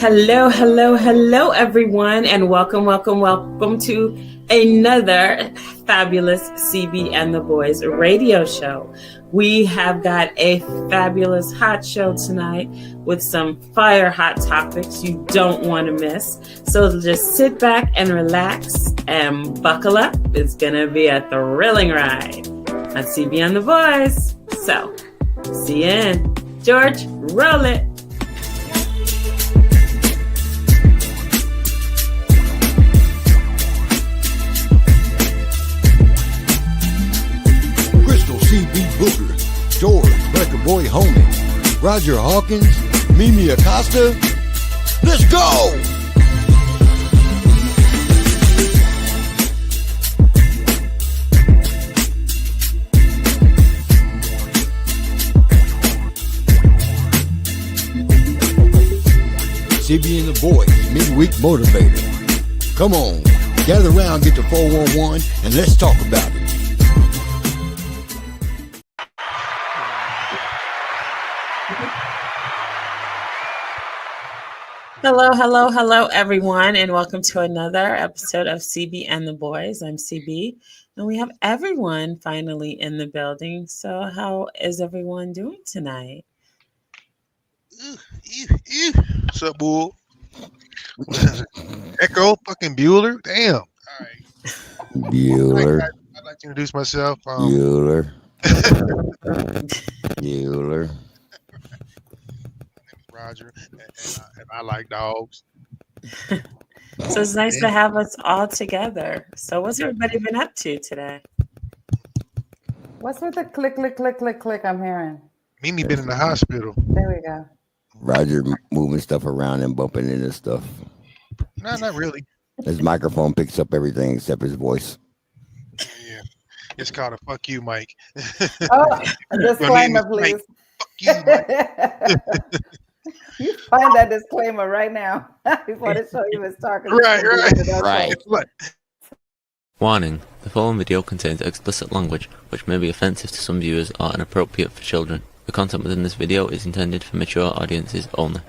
Hello, hello, hello, everyone, and welcome to another fabulous CB and the Boys radio show. We have got a fabulous hot show tonight with some fire hot topics you don't want to miss. So just sit back and relax and buckle up. It's going to be a thrilling ride on CB and the Boys. So, see you in. George, roll it. CB Booker, George, Record Boy Homie, Roger Hawkins, Mimi Acosta. Let's go! CB and the Boys, Midweek Motivator. Come on, gather around, get to 411, and let's talk about it. Hello, everyone, and welcome to another episode of CB and the Boys. I'm CB, and we have everyone finally in the building. So how is everyone doing tonight? What's up, bull? Echo fucking Bueller? Damn. All right. Bueller. I'd like to introduce myself. Bueller. Bueller. Roger, and I like dogs. So it's nice to have us all together. So what's everybody been up to today? What's with the click, click, click, click, click I'm hearing? Mimi been in the hospital. There we go. Roger moving stuff around and bumping into stuff. No, not really. His microphone picks up everything except his voice. Yeah. It's called a fuck you, Mike. Oh, a disclaimer, please. Fuck you, Mike. You find that disclaimer right now before the show you was talking. Right. Warning, the following video contains explicit language which may be offensive to some viewers or inappropriate for children. The content within this video is intended for mature audiences only.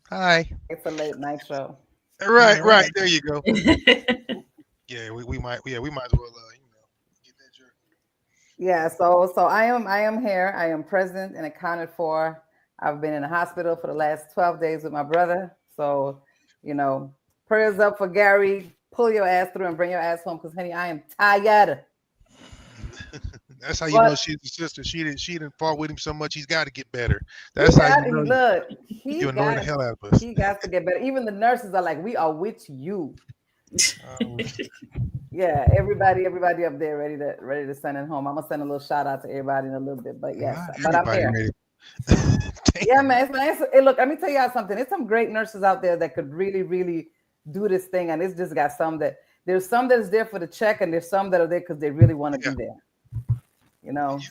Hi. It's a late night show. Right. There you go. Yeah, we might as well get that jerk. Yeah, so I am here. I am present and accounted for. I've been in the hospital for the last 12 days with my brother. So, prayers up for Gary. Pull your ass through and bring your ass home, because honey, I am tired. That's how you know she's a sister. She didn't fought with him so much. He's got to get better. That's how you know. Look, you annoy the hell out of us. He got to get better. Even the nurses are like, we are with you. Yeah, everybody up there ready to send it home. I'm gonna send a little shout out to everybody in a little bit, but yes, but I'm here. Yeah, man. Hey, look, let me tell y'all something. There's some great nurses out there that could really, really do this thing, and it's just got some that there's some that is there for the check, and there's some that are there because they really want to be there.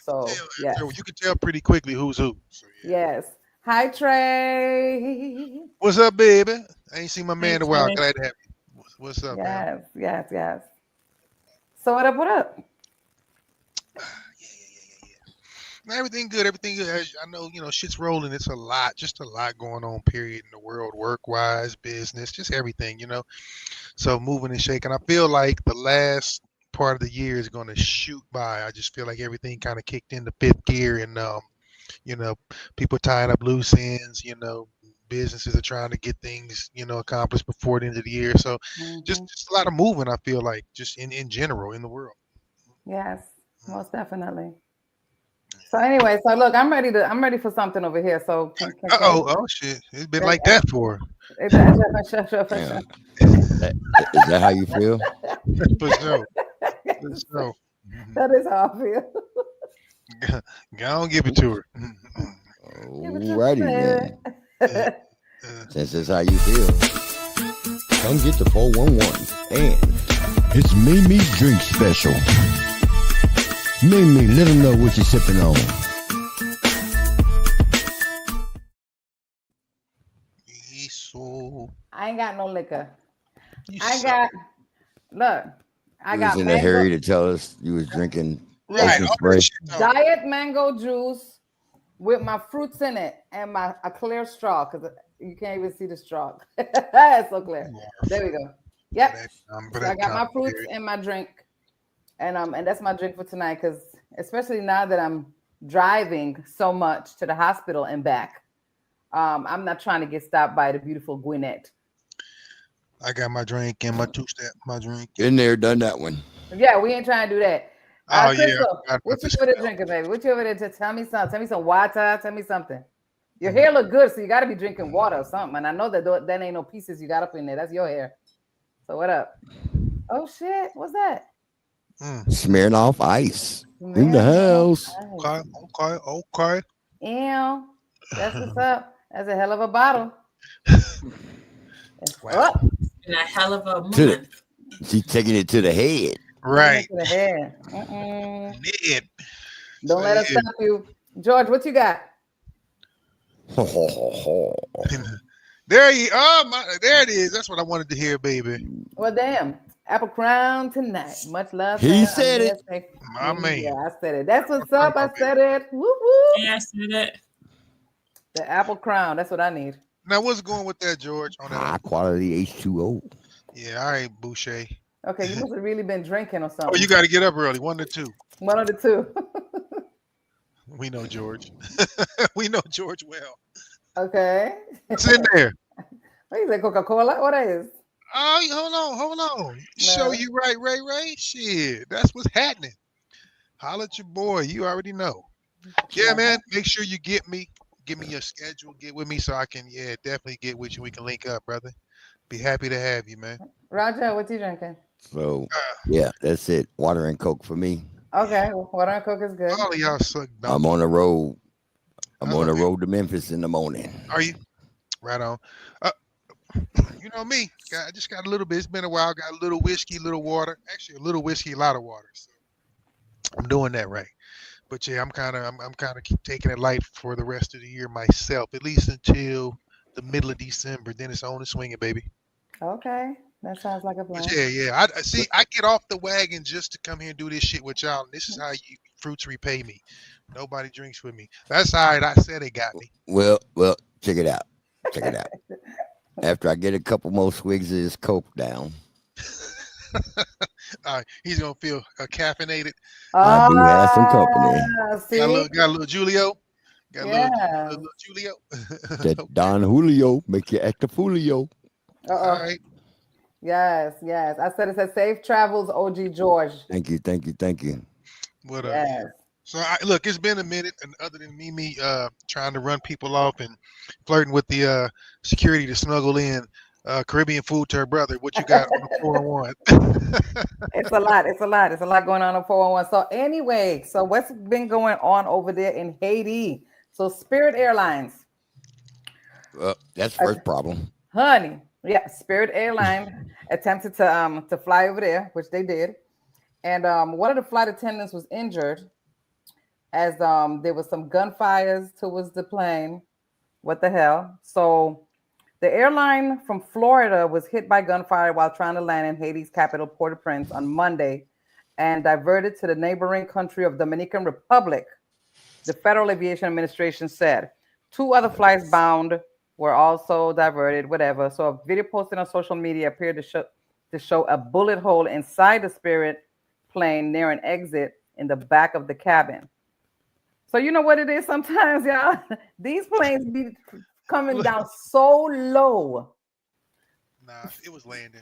So yeah, you can tell pretty quickly who's who. So, yeah. Yes. Hi, Trey. What's up, baby? I ain't seen my man in a while. Glad to have you. What's up, man? Yes. So what up? Yeah. Everything good. I know, shit's rolling. It's just a lot going on, period, in the world, work-wise, business, just everything, So moving and shaking. I feel like the last part of the year is going to shoot by. I just feel like everything kind of kicked into fifth gear, and, people tying up loose ends, businesses are trying to get things, accomplished before the end of the year. So just a lot of movement, I feel like, just in general in the world. Yes, most definitely. So anyway, look, I'm ready for something over here. So oh shit. It's been like that for Is that how you feel? For sure. That is how I feel. Go on, give it to her. Alrighty then. Since that's how you feel, come get the 411. And it's Mimi's drink special. Mimi, let them know what you're sipping on. I ain't got no liquor. I got in a hurry to tell us you was drinking right, spray. Diet mango juice with my fruits in it and a clear straw because you can't even see the straw. It's so clear. There we go. Yep. So I got my fruits and my drink, and that's my drink for tonight. Because especially now that I'm driving so much to the hospital and back, I'm not trying to get stopped by the beautiful Gwinnett. I got my drink and my two-step, my drink. Been there, done that one. Yeah, we ain't trying to do that. Oh Crystal, yeah. What you over there drinking, baby? What you over there? Tell me something. Tell me some water. Tell me something. Your hair look good, so you got to be drinking water or something. And I know that ain't no pieces you got up in there. That's your hair. So what up? Oh shit! What's that? Smearing off ice in the house. Okay. Ew. That's what's up. That's a hell of a bottle. Wow. And a hell of a month. She's taking it to the head. Right. To the head. Don't So, let us stop you, George. What you got? There it is. That's what I wanted to hear, baby. Well, damn. Apple Crown tonight. Much love. He said it. My man. Yeah, I said it. That's what's up. I said it. Woo woo. Yeah, I said it. The Apple Crown. That's what I need. Now, what's going with that, George? On that? High quality H2O. Yeah, all right, Boucher. Okay, you must have really been drinking or something. Oh, you got to get up early. 1 to 2. One of the two. We know George. We know George well. Okay. It's in there. What is that, Coca-Cola? What is? Oh, hold on. Show you right, Ray. Shit, that's what's happening. Holla at your boy. You already know. Yeah, man. Make sure you get me. Give me your schedule. Get with me so I can, definitely get with you. We can link up, brother. Be happy to have you, man. Roger, what you drinking? So, yeah, that's it. Water and Coke for me. Okay, water and Coke is good. All of y'all suck. I'm on the road. I'm on the road to Memphis in the morning. Are you? Right on. You know me. I just got a little bit. It's been a while. Got a little whiskey, little water. Actually, a little whiskey, a lot of water. So I'm doing that right. But yeah, I'm kind of keep taking it light for the rest of the year myself, at least until the middle of December. Then it's on and swinging, baby. Okay, that sounds like a plan. But yeah. I see. I get off the wagon just to come here and do this shit with y'all. And this is how you fruits repay me. Nobody drinks with me. That's all right. I said it got me. Well, check it out. After I get a couple more swigs of this Coke down. He's gonna feel caffeinated. I do have some company. See? Got a little Julio. Got a little Julio. That Don Julio make you act a foolio. All right. Yes. I said it says safe travels, OG George. Thank you. What Yes. So look, it's been a minute, and other than me trying to run people off and flirting with the security to smuggle in Caribbean food to her brother, what you got on the 401? It's a lot going on 411. So anyway, what's been going on over there in Haiti? So Spirit Airlines. That's first problem. Honey, yeah, Spirit Airlines attempted to fly over there, which they did. And one of the flight attendants was injured as there was some gunfires towards the plane. What the hell? So the airline from Florida was hit by gunfire while trying to land in Haiti's capital, Port-au-Prince, on Monday and diverted to the neighboring country of Dominican Republic, the Federal Aviation Administration said. 2 other flights bound were also diverted, whatever. So a video posted on social media appeared to show a bullet hole inside the Spirit plane near an exit in the back of the cabin. So you know what it is sometimes, y'all? These planes be coming down so low. Nah, it was landing.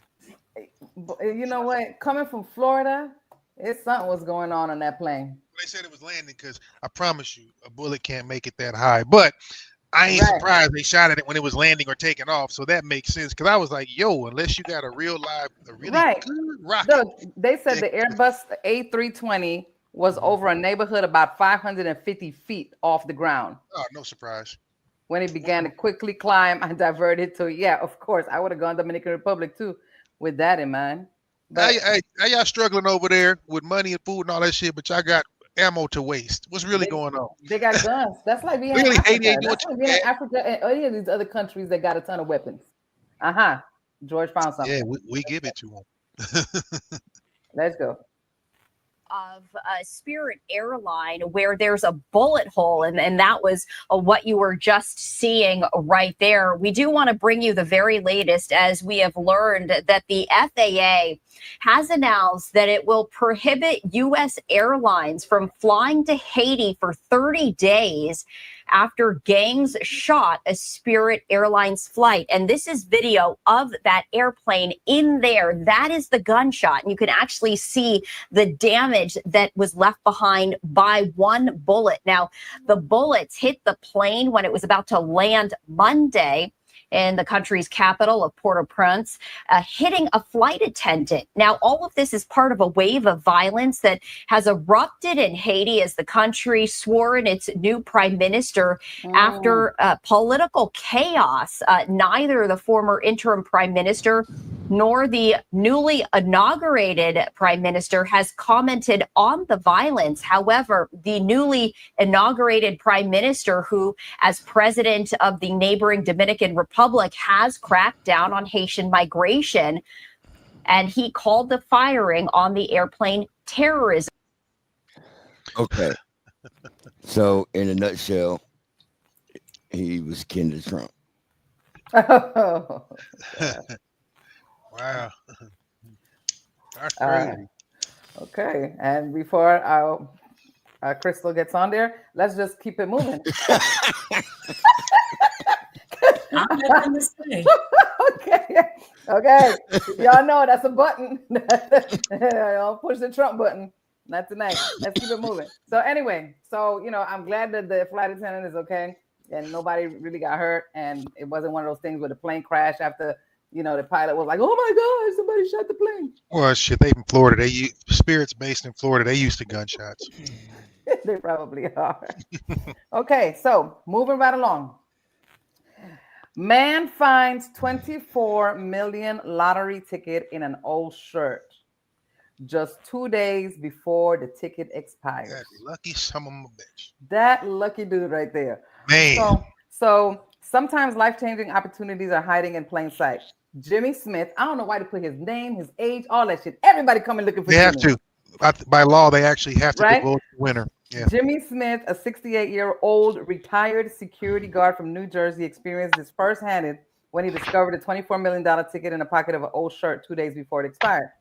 You know what? Coming from Florida, it's something was going on that plane. They said it was landing because I promise you, a bullet can't make it that high. But I ain't surprised they shot at it when it was landing or taking off. So that makes sense. Because I was like, yo, unless you got a really good rocket. Look, they said the Airbus A320 was over a neighborhood about 550 feet off the ground. Oh, no surprise. When it began to quickly climb and diverted to, of course, I would have gone Dominican Republic too with that in mind. But hey, y'all struggling over there with money and food and all that shit, but y'all got ammo to waste. What's really going on? They got guns. That's like being really, in Africa and any of these other countries that got a ton of weapons. George found something. Yeah, we give it to them. Let's go. of Spirit Airline where there's a bullet hole, and that was what you were just seeing right there. We do want to bring you the very latest, as we have learned that the FAA has announced that it will prohibit U.S. airlines from flying to Haiti for 30 days after gangs shot a Spirit Airlines flight. And this is video of that airplane in there. That is the gunshot. And you can actually see the damage that was left behind by one bullet. Now, the bullets hit the plane when it was about to land Monday in the country's capital of Port-au-Prince, hitting a flight attendant. Now, all of this is part of a wave of violence that has erupted in Haiti as the country swore in its new prime minister after political chaos. Neither the former interim prime minister nor the newly inaugurated prime minister has commented on the violence. However, the newly inaugurated prime minister, who as president of the neighboring Dominican Republic has cracked down on Haitian migration, and he called the firing on the airplane terrorism. Okay. So in a nutshell, he was kin to Trump. Wow. That's crazy. Okay. And before our Crystal gets on there, let's just keep it moving. I'm not going to say. Okay. Y'all know that's a button. Don't push the Trump button. Not tonight. Let's keep it moving. So anyway, I'm glad that the flight attendant is okay and nobody really got hurt. And it wasn't one of those things where the plane crashed after, the pilot was like, oh my God, somebody shot the plane. Well, shit, they in Florida. Spirit's based in Florida. They used to gunshots. They probably are. Okay, so moving right along. Man finds 24 million lottery ticket in an old shirt just 2 days before the ticket expires. That lucky son of a bitch. That lucky dude right there. Man. So sometimes life-changing opportunities are hiding in plain sight. Jimmy Smith, I don't know why they put his name, his age, all that shit. Everybody coming looking for They have Jimmy. to. By law, they actually have to vote the winner. Yeah. Jimmy Smith, a 68-year-old retired security guard from New Jersey, experienced this firsthand when he discovered a $24 million ticket in the pocket of an old shirt 2 days before it expired.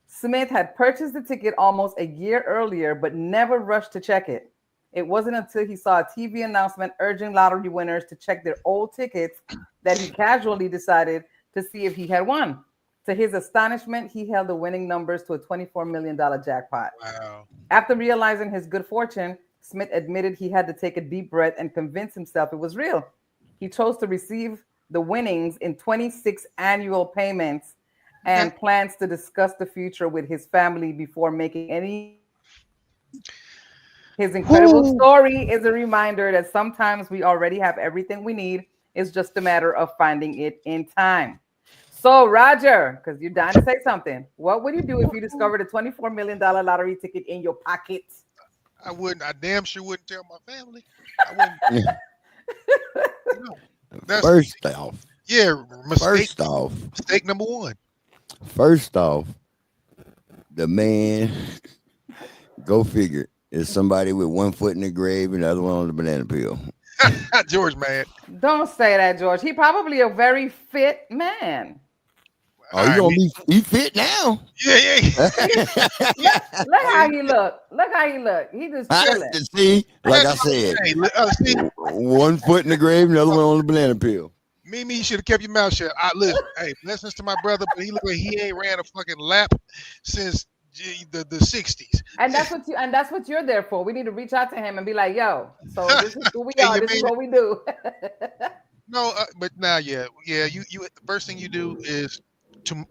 Smith had purchased the ticket almost a year earlier, but never rushed to check it. It wasn't until he saw a TV announcement urging lottery winners to check their old tickets that he casually decided to see if he had won. To his astonishment, he held the winning numbers to a $24 million jackpot. Wow. After realizing his good fortune, Smith admitted he had to take a deep breath and convince himself it was real. He chose to receive the winnings in 26 annual payments and plans to discuss the future with his family before making any. His incredible story is a reminder that sometimes we already have everything we need. It's just a matter of finding it in time. So, Roger, because you're dying to say something, what would you do if you discovered a $24 million lottery ticket in your pocket? I wouldn't. I damn sure wouldn't tell my family. I wouldn't. First off. Yeah. Mistake number one. First off, the man, go figure, is somebody with one foot in the grave and the other one on the banana peel. George, man. Don't say that, George. He probably a very fit man. Oh, you gonna be fit now? Yeah. Look how he look. Look how he look. He just chilling. See, like I said, one foot in the grave, another one on the banana peel. Mimi, you should have kept your mouth shut. Listen, hey, blessings to my brother, but he look like he ain't ran a fucking lap since the 60s. And that's what you're there for. We need to reach out to him and be like, yo, so this is who we are. This is what we do. No, but now, you the first thing you do is,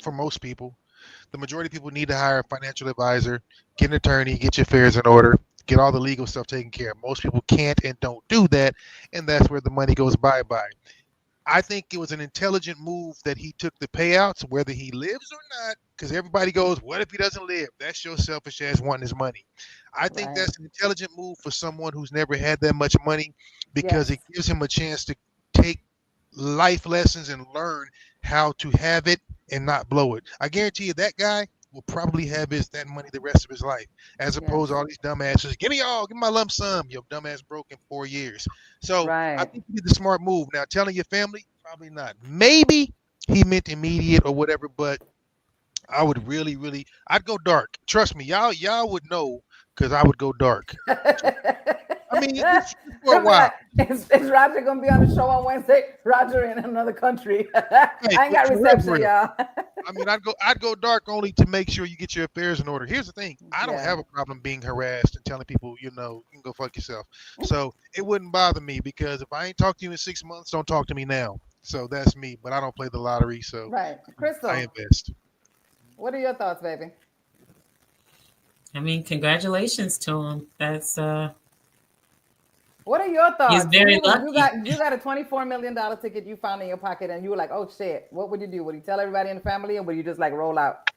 for most people, the majority of people need to hire a financial advisor, get an attorney, get your affairs in order, get all the legal stuff taken care of. Most people can't and don't do that, and that's where the money goes bye-bye. I think it was an intelligent move that he took the payouts, whether he lives or not, because everybody goes, what if he doesn't live? That's your selfish ass wanting his money. I think that's an intelligent move for someone who's never had that much money, because it gives him a chance to take life lessons and learn how to have it and not blow it. I guarantee you that guy will probably have that money the rest of his life, as opposed to all these dumbasses. Give me my lump sum. Your dumbass broke in 4 years. So I think you did the smart move. Now, telling your family, probably not. Maybe he meant immediate or whatever, but I would really, I'd go dark. Trust me, y'all would know, because I would go dark. I mean, for a while. Is Roger gonna be on the show on Wednesday? Roger in another country. I ain't got reception, y'all. I mean, I'd go dark only to make sure you get your affairs in order. Here's the thing: I don't have a problem being harassed and telling people, you can go fuck yourself. So it wouldn't bother me, because if I ain't talked to you in 6 months, don't talk to me now. So that's me. But I don't play the lottery, so Crystal, I invest. What are your thoughts, baby? I mean, congratulations to him. That's What are your thoughts? He's very lucky. You got a $24 million ticket you found in your pocket, and you were like, oh shit, what would you do? Would you tell everybody in the family, or would you just like roll out?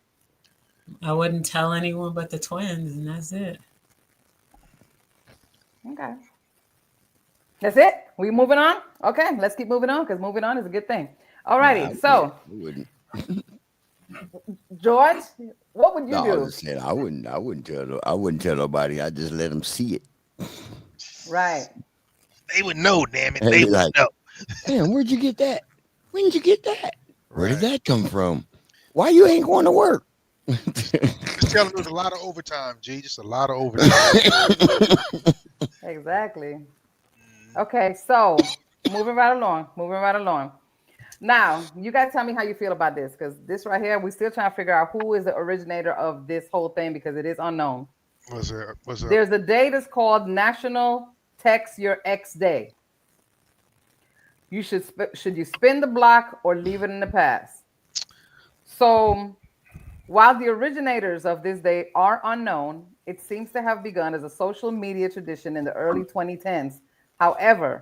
I wouldn't tell anyone but the twins, and that's it. Okay. That's it? We moving on? Okay, let's keep moving on, because moving on is a good thing. All righty, so George, what would you do? I was just saying, I wouldn't tell nobody. I just let them see it. Right. They would know, damn it. They would know. Damn, where'd you get that? When did you get that? Where did that come from? Why you ain't going to work? Just tell them there's a lot of overtime, G. Just a lot of overtime. Exactly. Okay, so moving right along. Now, you guys tell me how you feel about this, because this right here, we're still trying to figure out who is the originator of this whole thing, because it is unknown. What's that? There's a day that's called National Text Your Ex Day. You should you spin the block or leave it in the past? So, while the originators of this day are unknown, it seems to have begun as a social media tradition in the early 2010s. However,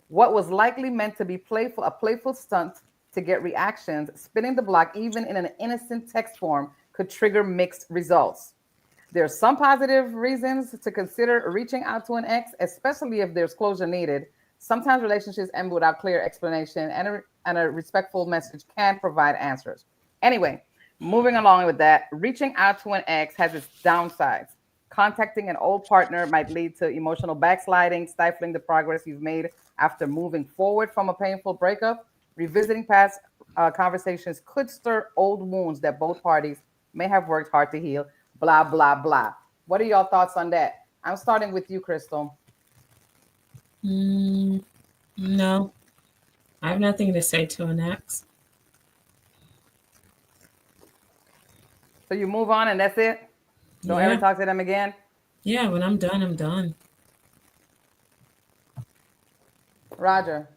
what was likely meant to be a playful stunt to get reactions, spinning the block, even in an innocent text form, could trigger mixed results. There's some positive reasons to consider reaching out to an ex, especially if there's closure needed. Sometimes relationships end without clear explanation, and a respectful message can provide answers. Anyway, moving along with that, reaching out to an ex has its downsides. Contacting an old partner might lead to emotional backsliding, stifling the progress you've made after moving forward from a painful breakup. Revisiting past conversations could stir old wounds that both parties may have worked hard to heal. Blah, blah, blah. What are your thoughts on that? I'm starting with you, Crystal. No. I have nothing to say to an ex. So you move on and that's it? Don't ever talk to them again? Yeah, when I'm done, I'm done. Roger,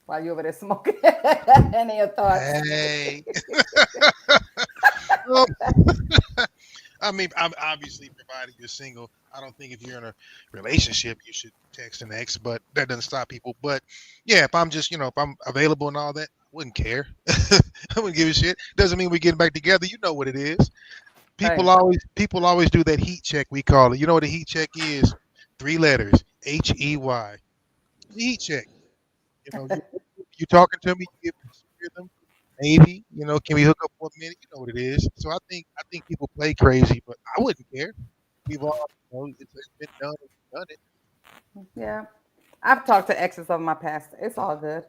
while you over there smoking, any of your thoughts? Hey. I mean, I'm obviously, provided you're single, I don't think if you're in a relationship, you should text an ex, but that doesn't stop people. But yeah, if I'm just, if I'm available and all that, I wouldn't care. I wouldn't give a shit. Doesn't mean we're getting back together. You know what it is. People always do that heat check, we call it. You know what a heat check is? 3 letters, HEY. Heat check. You talking to me, you hear them. Maybe, can we hook up for a minute? You know what it is. So I think people play crazy, but I wouldn't care. We've all, it's been done. We've done it. Yeah, I've talked to exes of my past. It's all good.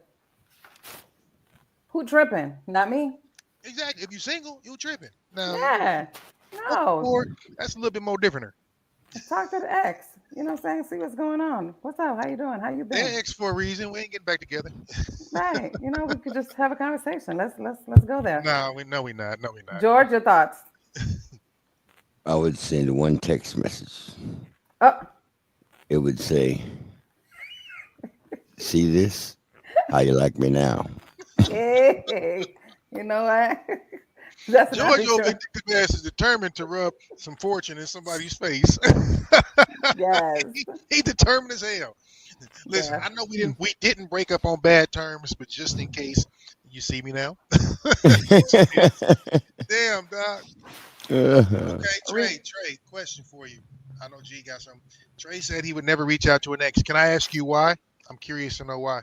Who tripping? Not me. Exactly. If you're single, you're tripping. Now, yeah. No. That's a little bit more different. Talk to the ex. You know what I'm saying? See what's going on. What's up? How you doing? How you been? They're ex for a reason. We ain't getting back together. Right. We could just have a conversation. Let's go there. No, we're not. George, your thoughts? I would send one text message. Oh. It would say, "See this? How you like me now?" Hey, you know what? That's George is determined to rub some fortune in somebody's face. Yes. He determined as hell. Listen, I know we didn't break up on bad terms, but just in case, you see me now. Damn, dog. Okay, Trey, question for you. I know G got something. Trey said he would never reach out to an ex. Can I ask you why? I'm curious to know why.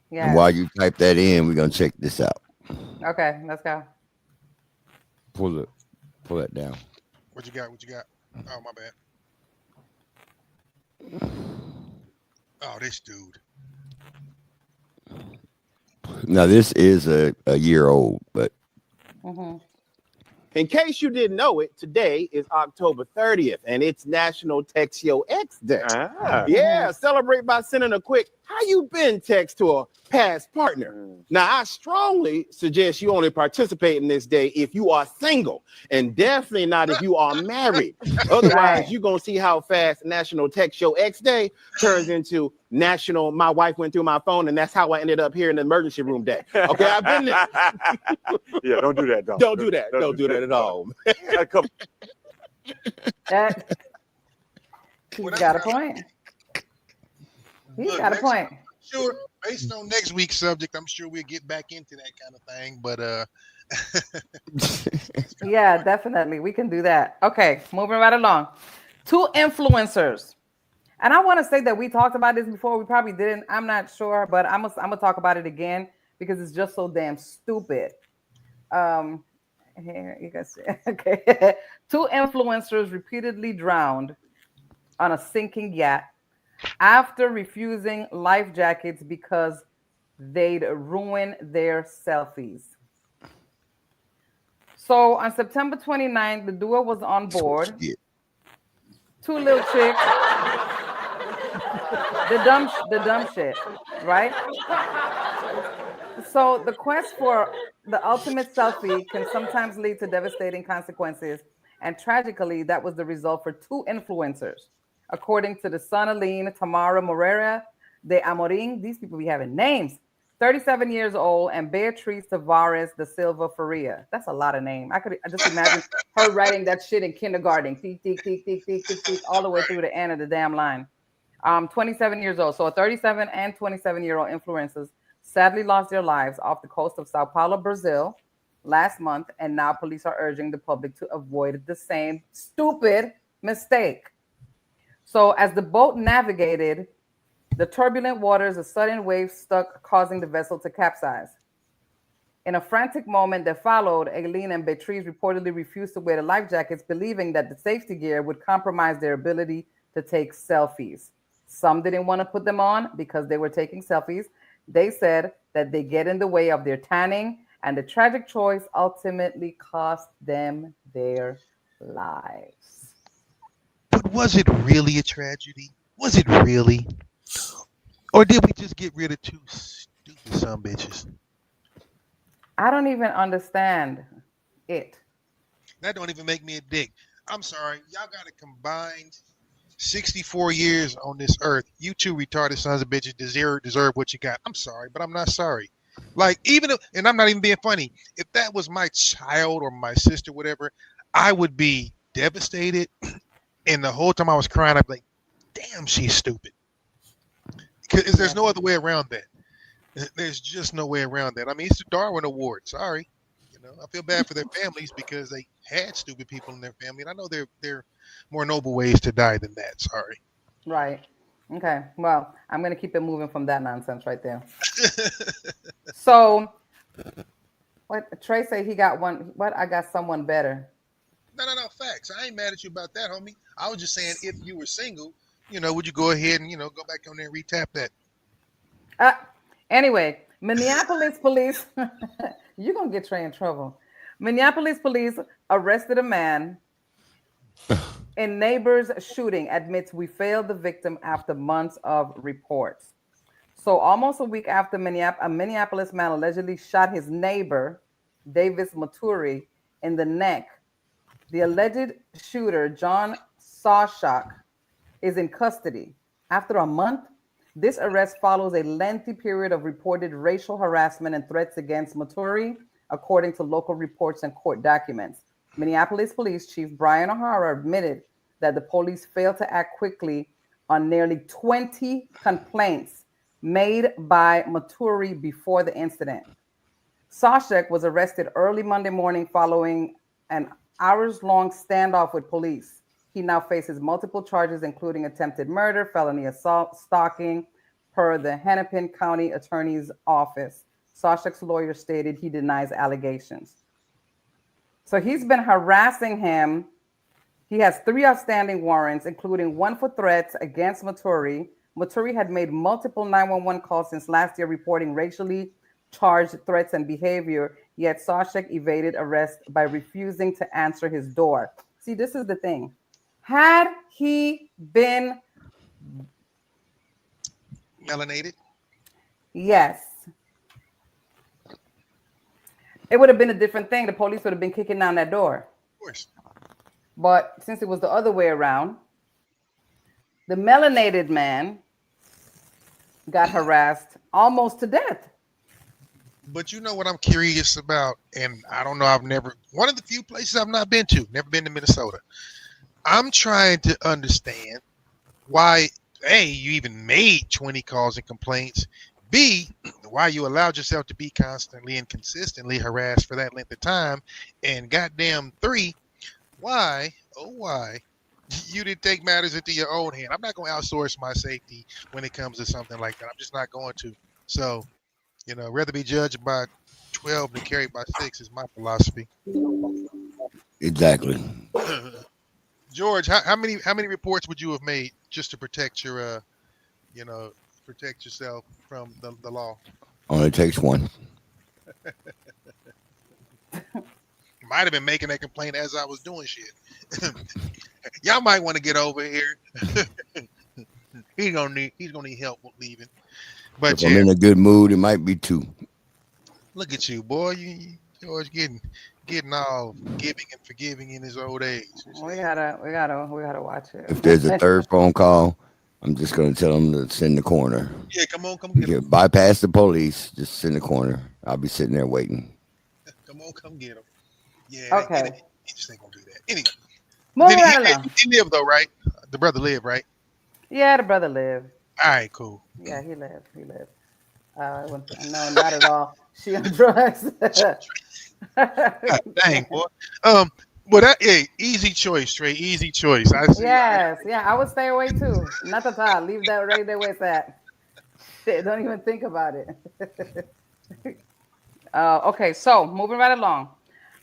Yeah. And while you type that in, we're gonna check this out. Okay, let's go. Pull it down. What you got? Oh, my bad. Oh, this dude. Now this is a year old, but in case you didn't know it, today is October 30th, and it's National Text Your Ex Day. Yeah, celebrate by sending a quick "How you been?" text to a past partner. Now, I strongly suggest you only participate in this day if you are single, and definitely not if you are married. Otherwise, you're going to see how fast National Text Your Ex Day turns into National "My wife went through my phone, and that's how I ended up here in the emergency room" day. Okay, I've been there. Yeah, don't do that. Don't do that. Don't do that at all. He's got a point. He's got a point. Sure, based on next week's subject, I'm sure we'll get back into that kind of thing. But yeah, definitely, we can do that. Okay, moving right along. 2 influencers, and I want to say that we talked about this before. We probably didn't. I'm not sure, but I'm gonna talk about it again because it's just so damn stupid. Here you guys see. Okay. 2 influencers repeatedly drowned on a sinking yacht after refusing life jackets because they'd ruin their selfies. So on September 29th, the duo was on board. 2 little chicks. The dumb shit, right? So the quest for the ultimate selfie can sometimes lead to devastating consequences. And tragically, that was the result for 2 influencers. According to the Sun Aline, Tamara Morera de Amorim, these people be having names, 37 years old, and Beatriz Tavares da Silva Faria. That's a lot of names. I just imagine her writing that shit in kindergarten, tick, tick, tick, tick, tick, tick, tick, all the way through the end of the damn line. 27 years old. So 37 and 27-year-old influencers sadly lost their lives off the coast of Sao Paulo, Brazil last month, and now police are urging the public to avoid the same stupid mistake. So as the boat navigated the turbulent waters, a sudden wave stuck, causing the vessel to capsize. In a frantic moment that followed, Aileen and Beatriz reportedly refused to wear the life jackets, believing that the safety gear would compromise their ability to take selfies. Some didn't want to put them on because they were taking selfies. They said that they get in the way of their tanning, and the tragic choice ultimately cost them their lives. But was it really a tragedy? Was it really? Or did we just get rid of 2 stupid sumbitches? I don't even understand it. That don't even make me a dick. I'm sorry. Y'all got a combined 64 years on this earth. You 2 retarded sons of bitches deserve what you got. I'm sorry, but I'm not sorry. Like, even if, and I'm not even being funny, if that was my child or my sister, whatever, I would be devastated. And the whole time I was crying, I'd be like, damn, she's stupid. Because there's no other way around that. There's just no way around that. I mean, it's the Darwin Award. Sorry. You know, I feel bad for their families because they had stupid people in their family. And I know there are more noble ways to die than that. Sorry. Right. Okay. Well, I'm going to keep it moving from that nonsense right there. So, what Trey said, he got one. What? I got someone better. No, facts. I ain't mad at you about that, homie. I was just saying, if you were single, you know, would you go ahead and, you know, go back on there and retap that? Anyway, Minneapolis police, you're going to get Trey in trouble. Minneapolis police arrested a man in neighbor's shooting, admits we failed the victim after months of reports. So almost a week after a Minneapolis man allegedly shot his neighbor, Davis Maturi, in the neck, the alleged shooter, John Sawchuk, is in custody. After a month, this arrest follows a lengthy period of reported racial harassment and threats against Maturi, according to local reports and court documents. Minneapolis Police Chief Brian O'Hara admitted that the police failed to act quickly on nearly 20 complaints made by Maturi before the incident. Sawchuk was arrested early Monday morning following an hours-long standoff with police. He now faces multiple charges, including attempted murder, felony assault, stalking, per the Hennepin County Attorney's Office. Sawchuk's lawyer stated he denies allegations. So he's been harassing him. He has 3 outstanding warrants, including 1 for threats against Maturi. Maturi had made multiple 911 calls since last year reporting racially charged threats and behavior, yet Sawchek evaded arrest by refusing to answer his door. See, this is the thing. Had he been melanated? Yes. It would have been a different thing. The police would have been kicking down that door. Of course. But since it was the other way around, the melanated man got harassed almost to death. But you know what I'm curious about, and I don't know, one of the few places I've not been to, never been to Minnesota. I'm trying to understand why, A, you even made 20 calls and complaints, B, why you allowed yourself to be constantly and consistently harassed for that length of time, and goddamn 3, why you didn't take matters into your own hand. I'm not going to outsource my safety when it comes to something like that. I'm just not going to. So, rather be judged by 12 than carried by 6 is my philosophy. Exactly. George, how many reports would you have made just to protect your, protect yourself from the law? Only takes 1. Might have been making that complaint as I was doing shit. Y'all might want to get over here. He's gonna need help with leaving. But if I'm in a good mood, it might be 2. Look at you, boy. You George getting all giving and forgiving in his old age. We gotta watch it. If there's a 3rd phone call, I'm just gonna tell them to sit in the corner. Yeah, come get him. Bypass the police. Just sit in the corner. I'll be sitting there waiting. Come get him. Yeah. Okay. He just ain't gonna do that. Anyway. He lived though, right? The brother lived, right? Yeah, the brother lived. All right, cool. Yeah, he lived. No, not at all. She on drugs. Dang, boy. Easy choice, Trey. Easy choice. Yes, I would stay away too. Not the top. Leave that right there where it's at. Shit, don't even think about it. Okay, so moving right along.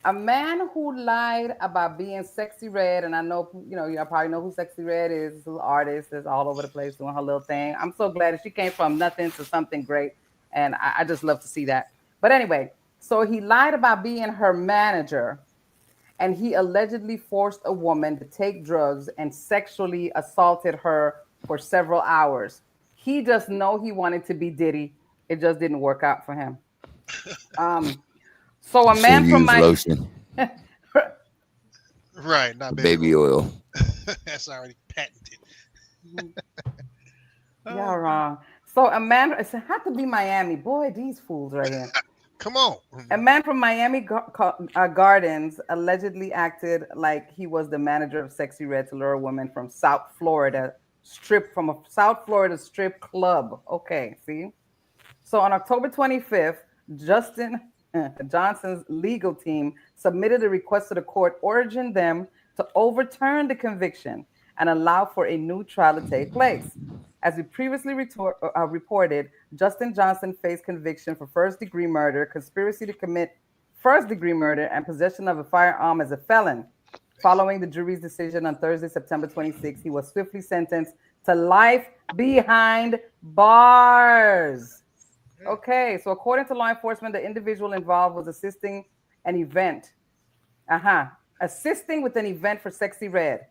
A man who lied about being Sexy Red, and I know, y'all probably know who Sexy Red is. She's an artist that's all over the place doing her little thing. I'm so glad that she came from nothing to something great, and I just love to see that. But anyway, so he lied about being her manager, and he allegedly forced a woman to take drugs and sexually assaulted her for several hours. He just know he wanted to be Diddy. It just didn't work out for him. So a man from my lotion. Right, not baby oil. That's already patented. Y'all wrong. So a man, it had to be Miami. Boy, these fools right here. Come on. A man from Miami Gardens allegedly acted like he was the manager of Sexy Red to lure a woman from South Florida strip club. Okay, see? So on October 25th, Justin Johnson's legal team submitted a request to the court urging them to overturn the conviction and allow for a new trial to take place. As we previously reported, Justin Johnson faced conviction for first-degree murder, conspiracy to commit first-degree murder, and possession of a firearm as a felon. Following the jury's decision on Thursday, September 26, he was swiftly sentenced to life behind bars. Okay, so according to law enforcement, the individual involved was assisting with an event for Sexy Red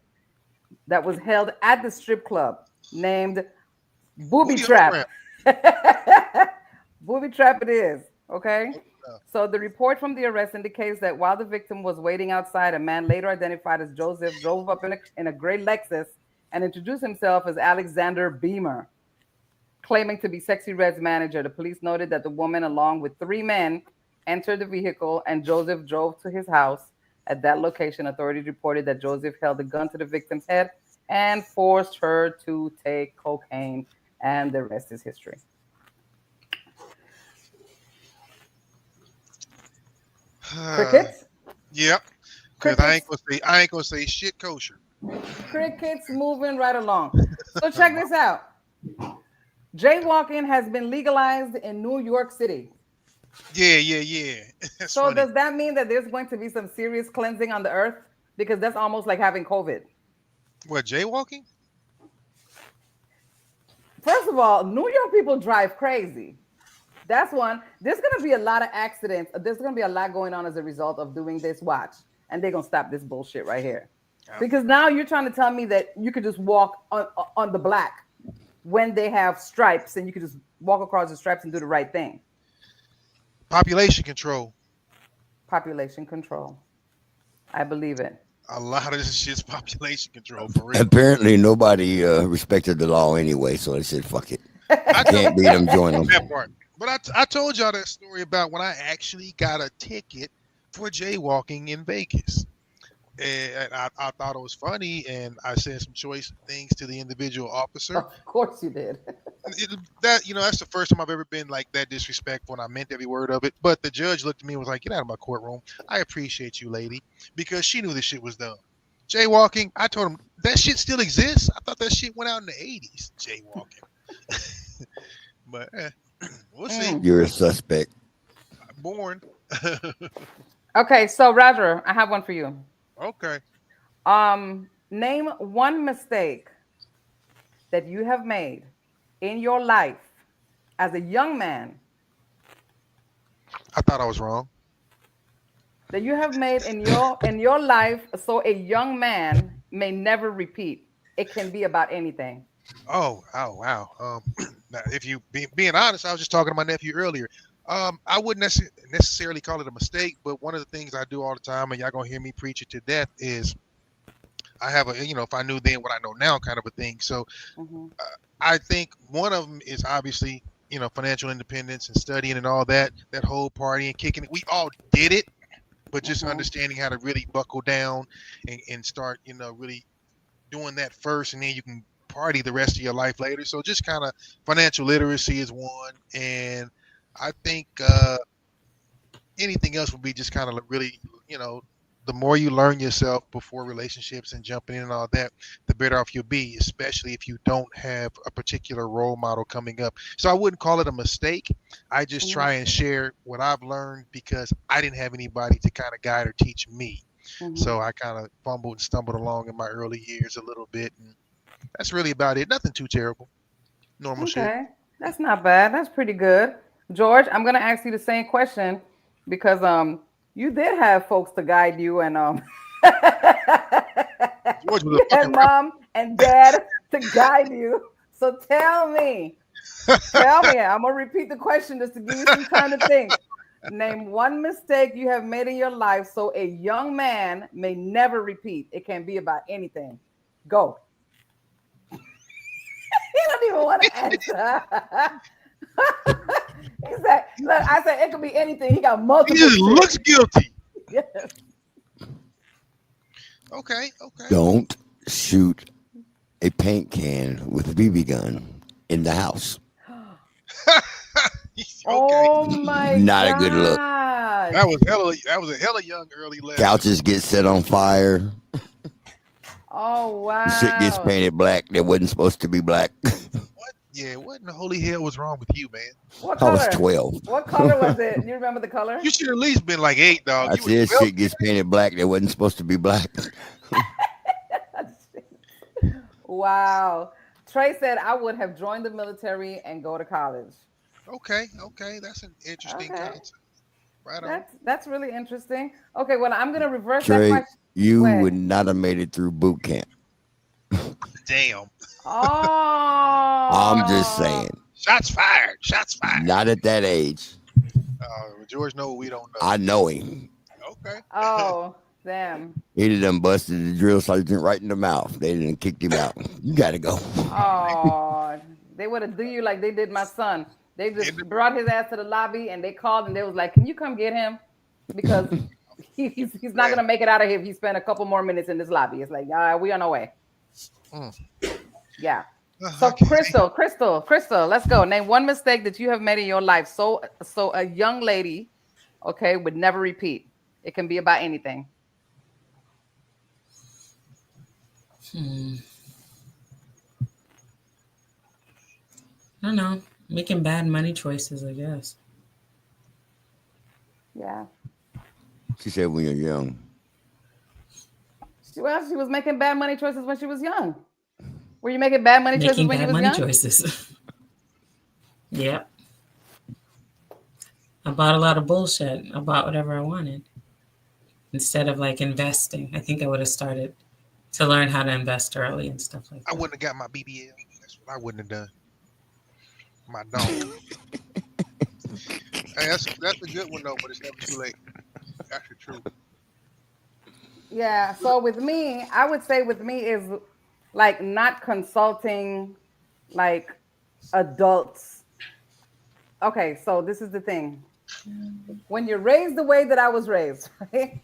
that was held at the strip club named Booby Trap. Booby Trap it is, okay? So the report from the arrest indicates that while the victim was waiting outside, a man later identified as Joseph drove up in a gray Lexus and introduced himself as Alexander Beamer, claiming to be Sexy Red's manager. The police noted that the woman, along with 3 men, entered the vehicle and Joseph drove to his house. At that location, authorities reported that Joseph held a gun to the victim's head and forced her to take cocaine, and the rest is history. Crickets? Yep. Because I ain't gonna say shit kosher. Crickets moving right along. So check this out. Jaywalking has been legalized in New York City. Yeah. That's So funny. does that mean that there's going to be some serious cleansing on the earth? Because that's almost like having COVID. What, jaywalking? First of all, New York people drive crazy. That's one. There's going to be a lot of accidents. There's going to be a lot going on as a result of doing this. Watch. And they're going to stop this bullshit right here. Because now you're trying to tell me that you could just walk on the black when they have stripes and you could just walk across the stripes and do the right thing. Population control. Population control. I believe it. A lot of this shit's population control, for real. Apparently, nobody respected the law anyway, so they said, fuck it. I can't beat them, join them. That part. But I told y'all that story about when I actually got a ticket for jaywalking in Vegas. And I thought it was funny, and I said some choice things to the individual officer. Of course you did. That's the first time I've ever been like that disrespectful, and I meant every word of it. But the judge looked at me and was like, "Get out of my courtroom. I appreciate you, lady," because she knew this shit was dumb. Jaywalking, I told him that shit still exists. I thought that shit went out in the 80s, jaywalking. But we'll see. You're a suspect. Born. Okay, so Roger, I have one for you. Okay. Name one mistake that you have made in your life as a young man. I thought I was wrong. That you have made in your life, so a young man may never repeat. It can be about anything. Oh wow. Now, if you being honest, I was just talking to my nephew earlier. I wouldn't necessarily call it a mistake, but one of the things I do all the time, and y'all gonna hear me preach it to death, is I have a, if I knew then what I know now kind of a thing. So I think one of them is obviously, financial independence and studying and all that whole party and kicking it. We all did it, but just understanding how to really buckle down and start, really doing that first, and then you can party the rest of your life later. So just kind of financial literacy is one. And I think anything else would be just kind of really, the more you learn yourself before relationships and jumping in and all that, the better off you'll be, especially if you don't have a particular role model coming up. So I wouldn't call it a mistake. I just try and share what I've learned because I didn't have anybody to kind of guide or teach me. So I kind of fumbled and stumbled along in my early years a little bit. And that's really about it. Nothing too terrible. Normal shit. Okay, that's not bad. That's pretty good. George, I'm going to ask you the same question because you did have folks to guide you and you had mom and dad to guide you. So tell me, I'm going to repeat the question just to give you some time to think. Name one mistake you have made in your life so a young man may never repeat. It can be about anything. Go. He don't even want to answer. He said, look, I said it could be anything. He got multiple. He just looks guilty. Yes. Okay. Don't shoot a paint can with a BB gun in the house. Okay. Oh my God. Not a good look. That was a hella young early lesson. Couches get set on fire. Oh wow. Shit gets painted black that wasn't supposed to be black. What? Yeah, what in the holy hell was wrong with you, man? What color? I was 12. What color was it? You remember the color? You should at least been like 8, dog. I said shit gets painted black that wasn't supposed to be black. Wow. Trey said I would have joined the military and go to college. Okay. That's an interesting concept. Right on. That's really interesting. Okay, well, I'm gonna reverse Trey, that question. you would not have made it through boot camp. Damn. Oh. I'm just saying. Shots fired. Not at that age. George know what we don't know. I know him. Okay. Oh, damn. He done busted the drill sergeant right in the mouth. They done kicked him out. You gotta go. Oh, they would have do you like they did my son. They just brought his ass to the lobby and they called and they was like, "Can you come get him?" Because he's not gonna make it out of here if he spent a couple more minutes in this lobby. It's like, we on our way. Yeah. So Okay. Crystal, let's go. Name one mistake that you have made in your life so a young lady, okay, would never repeat. It can be about anything. I don't know. Making bad money choices, I guess. Yeah. She said when you're young. She was making bad money choices when she was young. Were you making bad money choices when you was young? Making bad money choices. Yep. I bought a lot of bullshit. I bought whatever I wanted instead of like investing. I think I would have started to learn how to invest early and stuff like that. I wouldn't have got my BBL. That's what I wouldn't have done. My dome. Hey, that's a good one though, but it's never too late. That's the truth. Yeah. So with me, I would say with me is like not consulting like adults. Okay, so this is the thing. When you're raised the way that I was raised, right?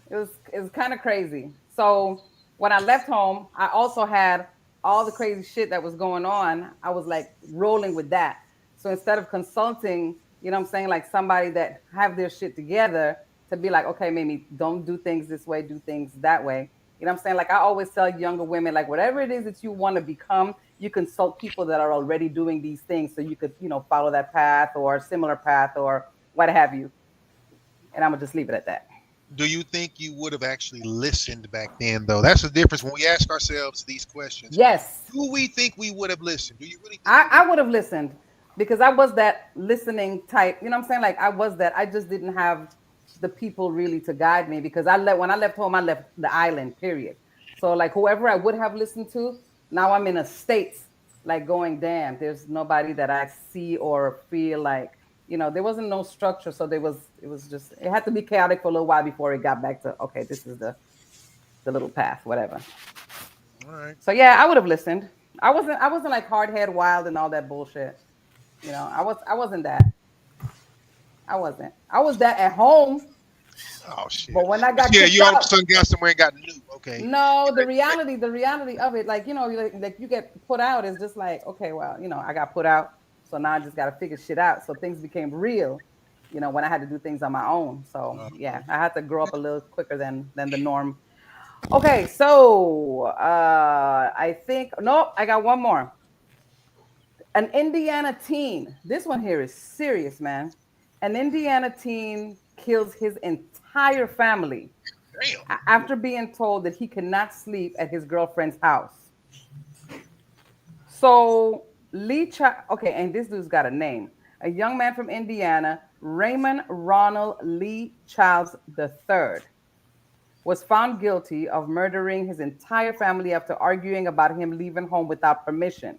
It was kind of crazy. So when I left home, I also had all the crazy shit that was going on. I was like rolling with that. So instead of consulting, you know what I'm saying, like somebody that have their shit together to be like, okay, maybe don't do things this way, do things that way. You know what I'm saying? Like I always tell younger women, like whatever it is that you want to become, you consult people that are already doing these things so you could, you know, follow that path or similar path or what have you. And I'm gonna just leave it at that. Do you think you would have actually listened back then, though? That's the difference when we ask ourselves these questions. Yes. Do we think we would have listened? Do you really think I would have listened because I was that listening type. You know what I'm saying? Like I was that. I just didn't have the people really to guide me because when I left home, I left the island, period. So like whoever I would have listened to, now I'm in a state like going, damn, there's nobody that I see or feel like, you know, there wasn't no structure. So it had to be chaotic for a little while before it got back to, okay, this is the little path, whatever. All right. So yeah, I would have listened. I wasn't like hard head wild and all that bullshit. You know, I wasn't that. I wasn't. I was that at home. Oh shit. But when I got you all of a sudden got somewhere and got new. Okay. No, the reality of it, like, you know, like you get put out is just like, okay, well, you know, I got put out. So now I just got to figure shit out. So things became real, you know, when I had to do things on my own. So yeah, I had to grow up a little quicker than the norm. Okay, so I got one more. An Indiana teen. This one here is serious, man. An Indiana teen kills his entire family after being told that he cannot sleep at his girlfriend's house. So okay, and this dude's got a name. A young man from Indiana, Raymond Ronald Lee Childs III, was found guilty of murdering his entire family after arguing about him leaving home without permission.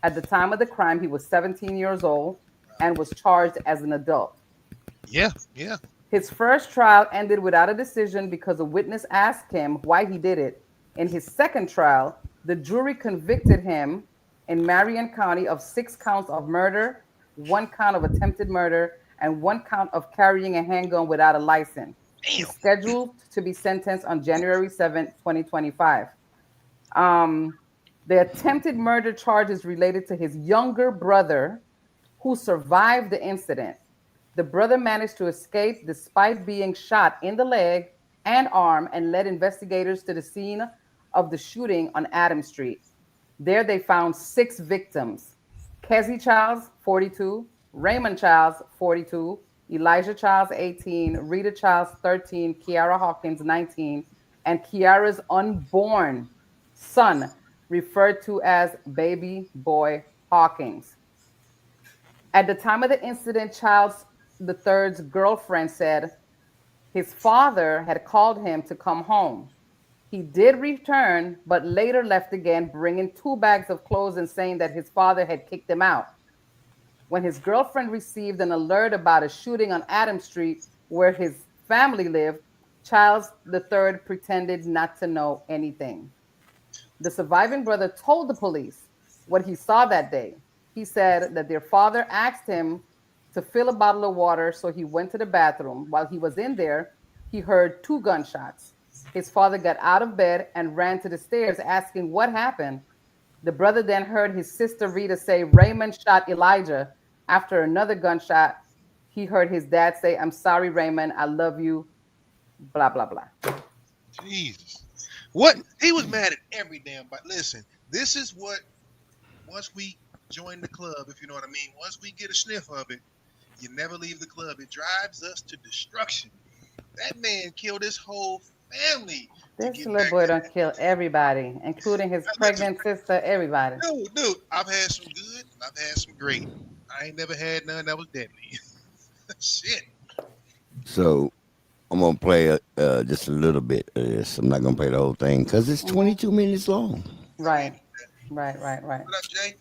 At the time of the crime, he was 17 years old and was charged as an adult. Yeah. His first trial ended without a decision because a witness asked him why he did it. In his second trial, the jury convicted him in Marion County of 6 counts of murder, 1 count of attempted murder, and 1 count of carrying a handgun without a license. He's scheduled to be sentenced on January 7th, 2025. The attempted murder charge is related to his younger brother who survived the incident. The brother managed to escape despite being shot in the leg and arm and led investigators to the scene of the shooting on Adams Street. There they found 6 victims: Kezzie Childs, 42, Raymond Childs, 42, Elijah Childs, 18, Rita Childs, 13, Kiara Hawkins, 19, and Kiara's unborn son, referred to as baby boy Hawkins. At the time of the incident, Childs III's girlfriend said his father had called him to come home. He did return, but later left again, bringing 2 bags of clothes and saying that his father had kicked him out. When his girlfriend received an alert about a shooting on Adams Street where his family lived, Childs III pretended not to know anything. The surviving brother told the police what he saw that day. He said that their father asked him to fill a bottle of water, so he went to the bathroom. While he was in there, he heard 2 gunshots. His father got out of bed and ran to the stairs asking what happened. The brother then heard his sister Rita say Raymond shot Elijah. After another gunshot, he heard his dad say, "I'm sorry, Raymond, I love you," blah, blah, blah. Jesus. What? He was mad at every damn body. Listen, this is what, once we join the club, if you know what I mean, once we get a sniff of it, You never leave the club. It drives us to destruction. That man killed his whole family. This little boy don't kill everybody, including his pregnant sister, everybody. Dude, I've had some good, and I've had some great. I ain't never had none that was deadly. Shit. So I'm gonna play just a little bit of this. I'm not gonna play the whole thing because it's 22 minutes long. Right. What up, Jay?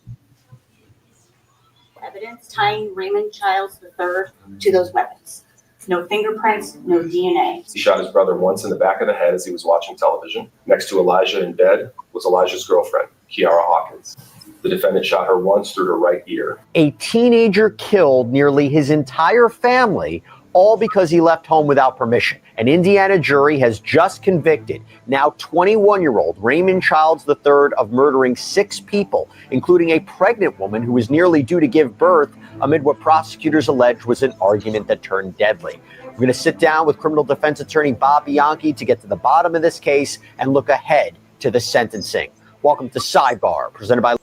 Evidence tying Raymond Childs III to those weapons. No fingerprints, no DNA. He shot his brother once in the back of the head as he was watching television. Next to Elijah in bed was Elijah's girlfriend, Kiara Hawkins. The defendant shot her once through her right ear. A teenager killed nearly his entire family, all because he left home without permission. An Indiana jury has just convicted now 21-year-old Raymond Childs III of murdering 6 people, including a pregnant woman who was nearly due to give birth amid what prosecutors alleged was an argument that turned deadly. We're going to sit down with criminal defense attorney Bob Bianchi to get to the bottom of this case and look ahead to the sentencing. Welcome to Sidebar, presented by...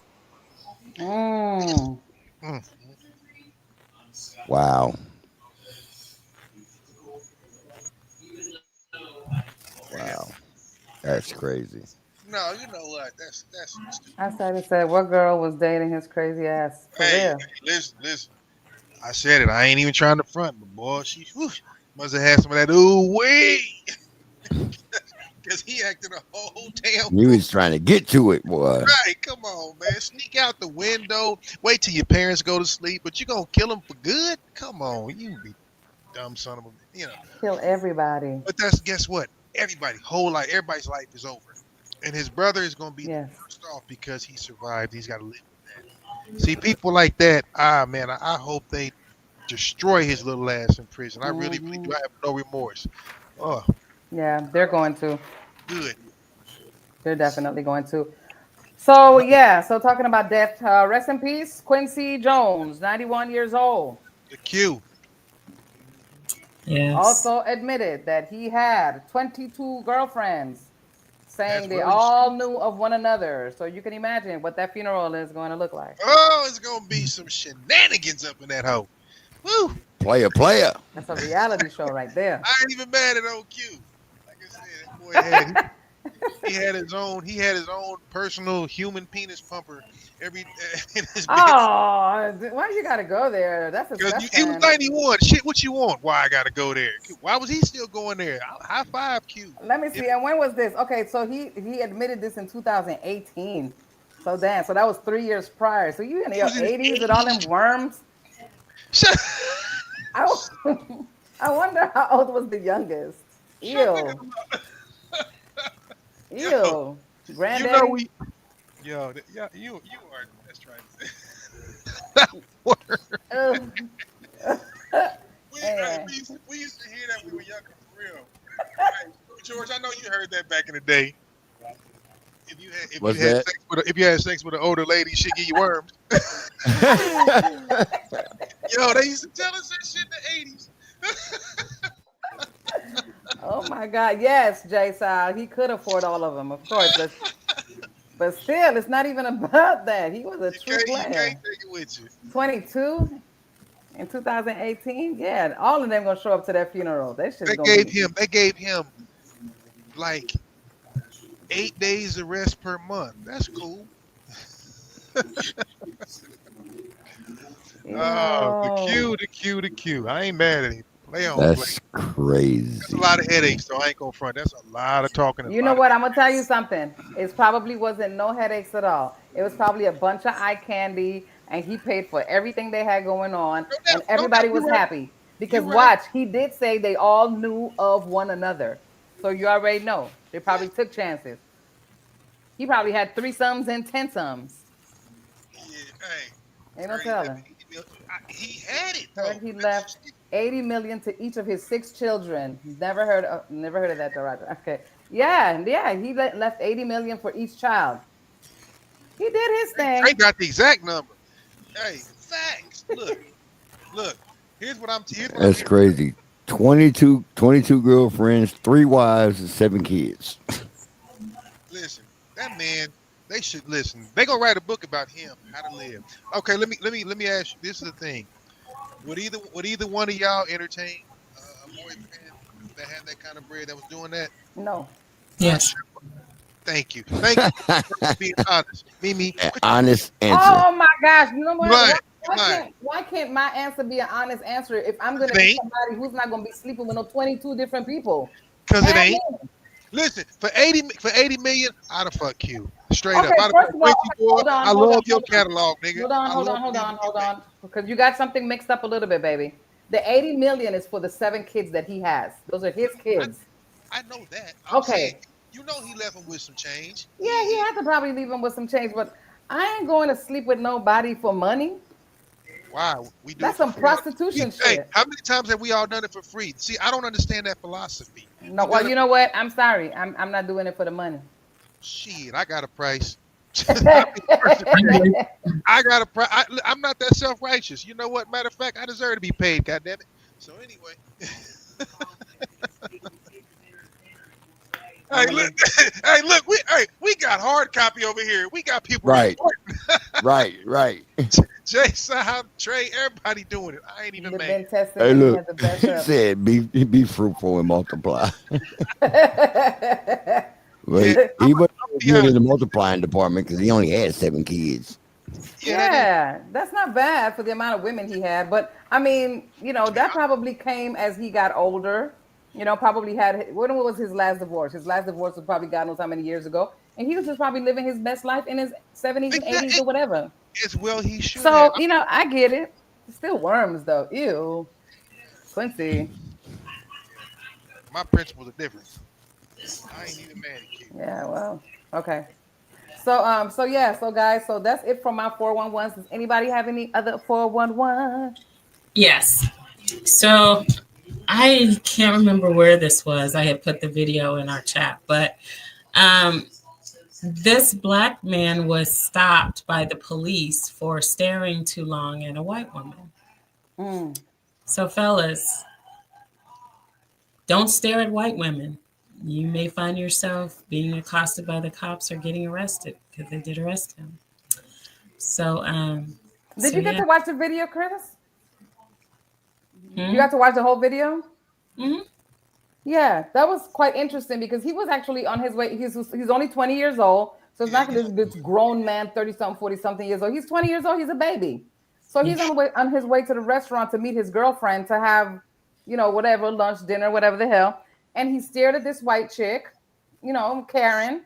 Wow. Wow. That's crazy. No, you know what? That's stupid. I said what girl was dating his crazy ass? For real. Listen. I said it. I ain't even trying to front, but boy, she must have had some of that ooh-wee. Because he acted a whole damn. You was trying to get to it, boy. Right, come on, man. Sneak out the window. Wait till your parents go to sleep, but you gonna kill them for good? Come on, you be dumb son of a, Kill everybody. But guess what? Everybody's life is over. And his brother is gonna be first off because he survived. He's gotta live with that. See, people like that, man, I hope they destroy his little ass in prison. I really, really do. I have no remorse. Oh. Yeah, they're going to. Good. They're definitely going to. So talking about death, rest in peace, Quincy Jones, 91 years old. The Q. Yes. Also admitted that he had 22 girlfriends, saying they all knew of one another. So you can imagine what that funeral is going to look like. Oh, it's going to be some shenanigans up in that hoe. Woo! Player. That's a reality show right there. I ain't even mad at old Q. Like I said, that boy he had his own personal human penis pumper in his bed. Oh, why you gotta go there? That's he was 91. Shit, what you want? Why I gotta go there? Why was he still going there? High five, Q. Let me see. And when was this? Okay, so he admitted this in 2018. So that was 3 years prior. So you in your 80s with all them worms? I wonder how old was the youngest. Ew. Ew. Granddaddy. You are. That's right. We used to hear that when we were younger, for real. Right. George, I know you heard that back in the day. If you had sex with an older lady, she'd give you worms. Yo, they used to tell us that shit in the 80s. Oh my God, yes, Jay-Sal. He could afford all of them, of course. But still, it's not even about that. He was a true player. You can't take it with you. 22 in 2018. Yeah, all of them gonna show up to that funeral. They gave him like 8 days of rest per month. That's cool. Oh, the Q. I ain't mad at him. That's crazy. That's a lot of headaches, so I ain't gonna front. That's a lot of talking. You know what? I'm gonna tell you something. It probably wasn't no headaches at all. It was probably a bunch of eye candy, and he paid for everything they had going on, and everybody was happy. Because watch, he did say they all knew of one another. So you already know. They probably took chances. He probably had 3-sums and 10-sums. Yeah, hey. Ain't no telling. He had it though. He left $80 million to each of his 6 children. Never heard of that, though, Roger. Okay. Yeah. He left $80 million for each child. He did his thing. I got the exact number. Hey, facts. Look. Here's what I'm. That's crazy. 22 girlfriends, 3 wives, and 7 kids. Listen, that man. They should listen. They gonna write a book about him, how to live. Okay, let me ask you. This is the thing. Would either one of y'all entertain a boyfriend that had that kind of bread that was doing that? No. Yes. Thank you for being honest, Mimi. Honest answer. Oh my gosh! You know what? Right. Why can't my answer be an honest answer if I'm gonna be somebody who's not gonna be sleeping with no 22 different people? Because it ain't. Listen, for 80 million, I'd have fuck you. Straight up. First of all, I love your catalog, nigga. Hold on. Because you got something mixed up a little bit, baby. The 80 million is for the 7 kids that he has. Those are his kids. I know that. Okay. You know he left him with some change. Yeah, he had to probably leave him with some change, but I ain't going to sleep with nobody for money. Wow, that's some prostitution shit. Hey, how many times have we all done it for free? See, I don't understand that philosophy. No, well, you know what? I'm sorry. I'm not doing it for the money. Shit, I got a price. I got a price. I'm not that self-righteous. You know what? Matter of fact, I deserve to be paid. Goddamn it. So anyway. Hey, look, we got hard copy over here. We got people. Right. right. Jay, Sam, Trey, everybody doing it. I ain't even mad. Hey, look, he said be fruitful and multiply. Well, he wasn't good in the multiplying department because he only had 7 kids. Yeah, that's not bad for the amount of women he had. But I mean, that probably came as he got older. Probably when was his last divorce? His last divorce was probably God knows how many years ago. And he was just probably living his best life in his 70s and 80s or whatever. As well he should. So, I get it. It's still worms, though. Ew. Quincy. My principles are different. I ain't even mad at you. Yeah, well, okay. So guys, so that's it for my 411s. Does anybody have any other 411? Yes. So I can't remember where this was. I had put the video in our chat, but this black man was stopped by the police for staring too long at a white woman. So fellas, don't stare at white women. You may find yourself being accosted by the cops or getting arrested because they did arrest him. So, did you get to watch the video, Chris? You got to watch the whole video? Mm-hmm. Yeah, that was quite interesting because he was actually on his way. He's only 20 years old. So it's not this grown man, 30-something, 40-something years old. He's 20 years old. He's a baby. So he's on his way to the restaurant to meet his girlfriend to have, whatever, lunch, dinner, whatever the hell. And he stared at this white chick, Karen.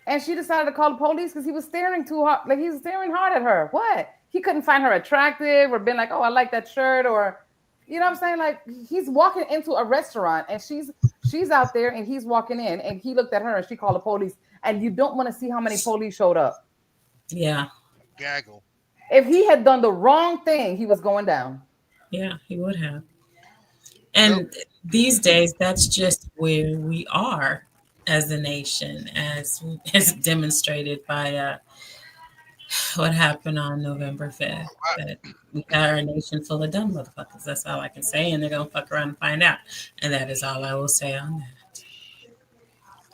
And she decided to call the police because he was staring too hard. Like, he was staring hard at her. What? He couldn't find her attractive or been like, oh, I like that shirt, or, you know what I'm saying? Like, he's walking into a restaurant and she's out there and he's walking in and he looked at her and she called the police. And you don't want to see how many police showed up. Yeah. Gaggle. If he had done the wrong thing, he was going down. Yeah, he would have. And these days, that's just where we are as a nation, as demonstrated by what happened on November 5th. That we got a nation full of dumb motherfuckers. That's all I can say. And they're going to fuck around and find out. And that is all I will say on that.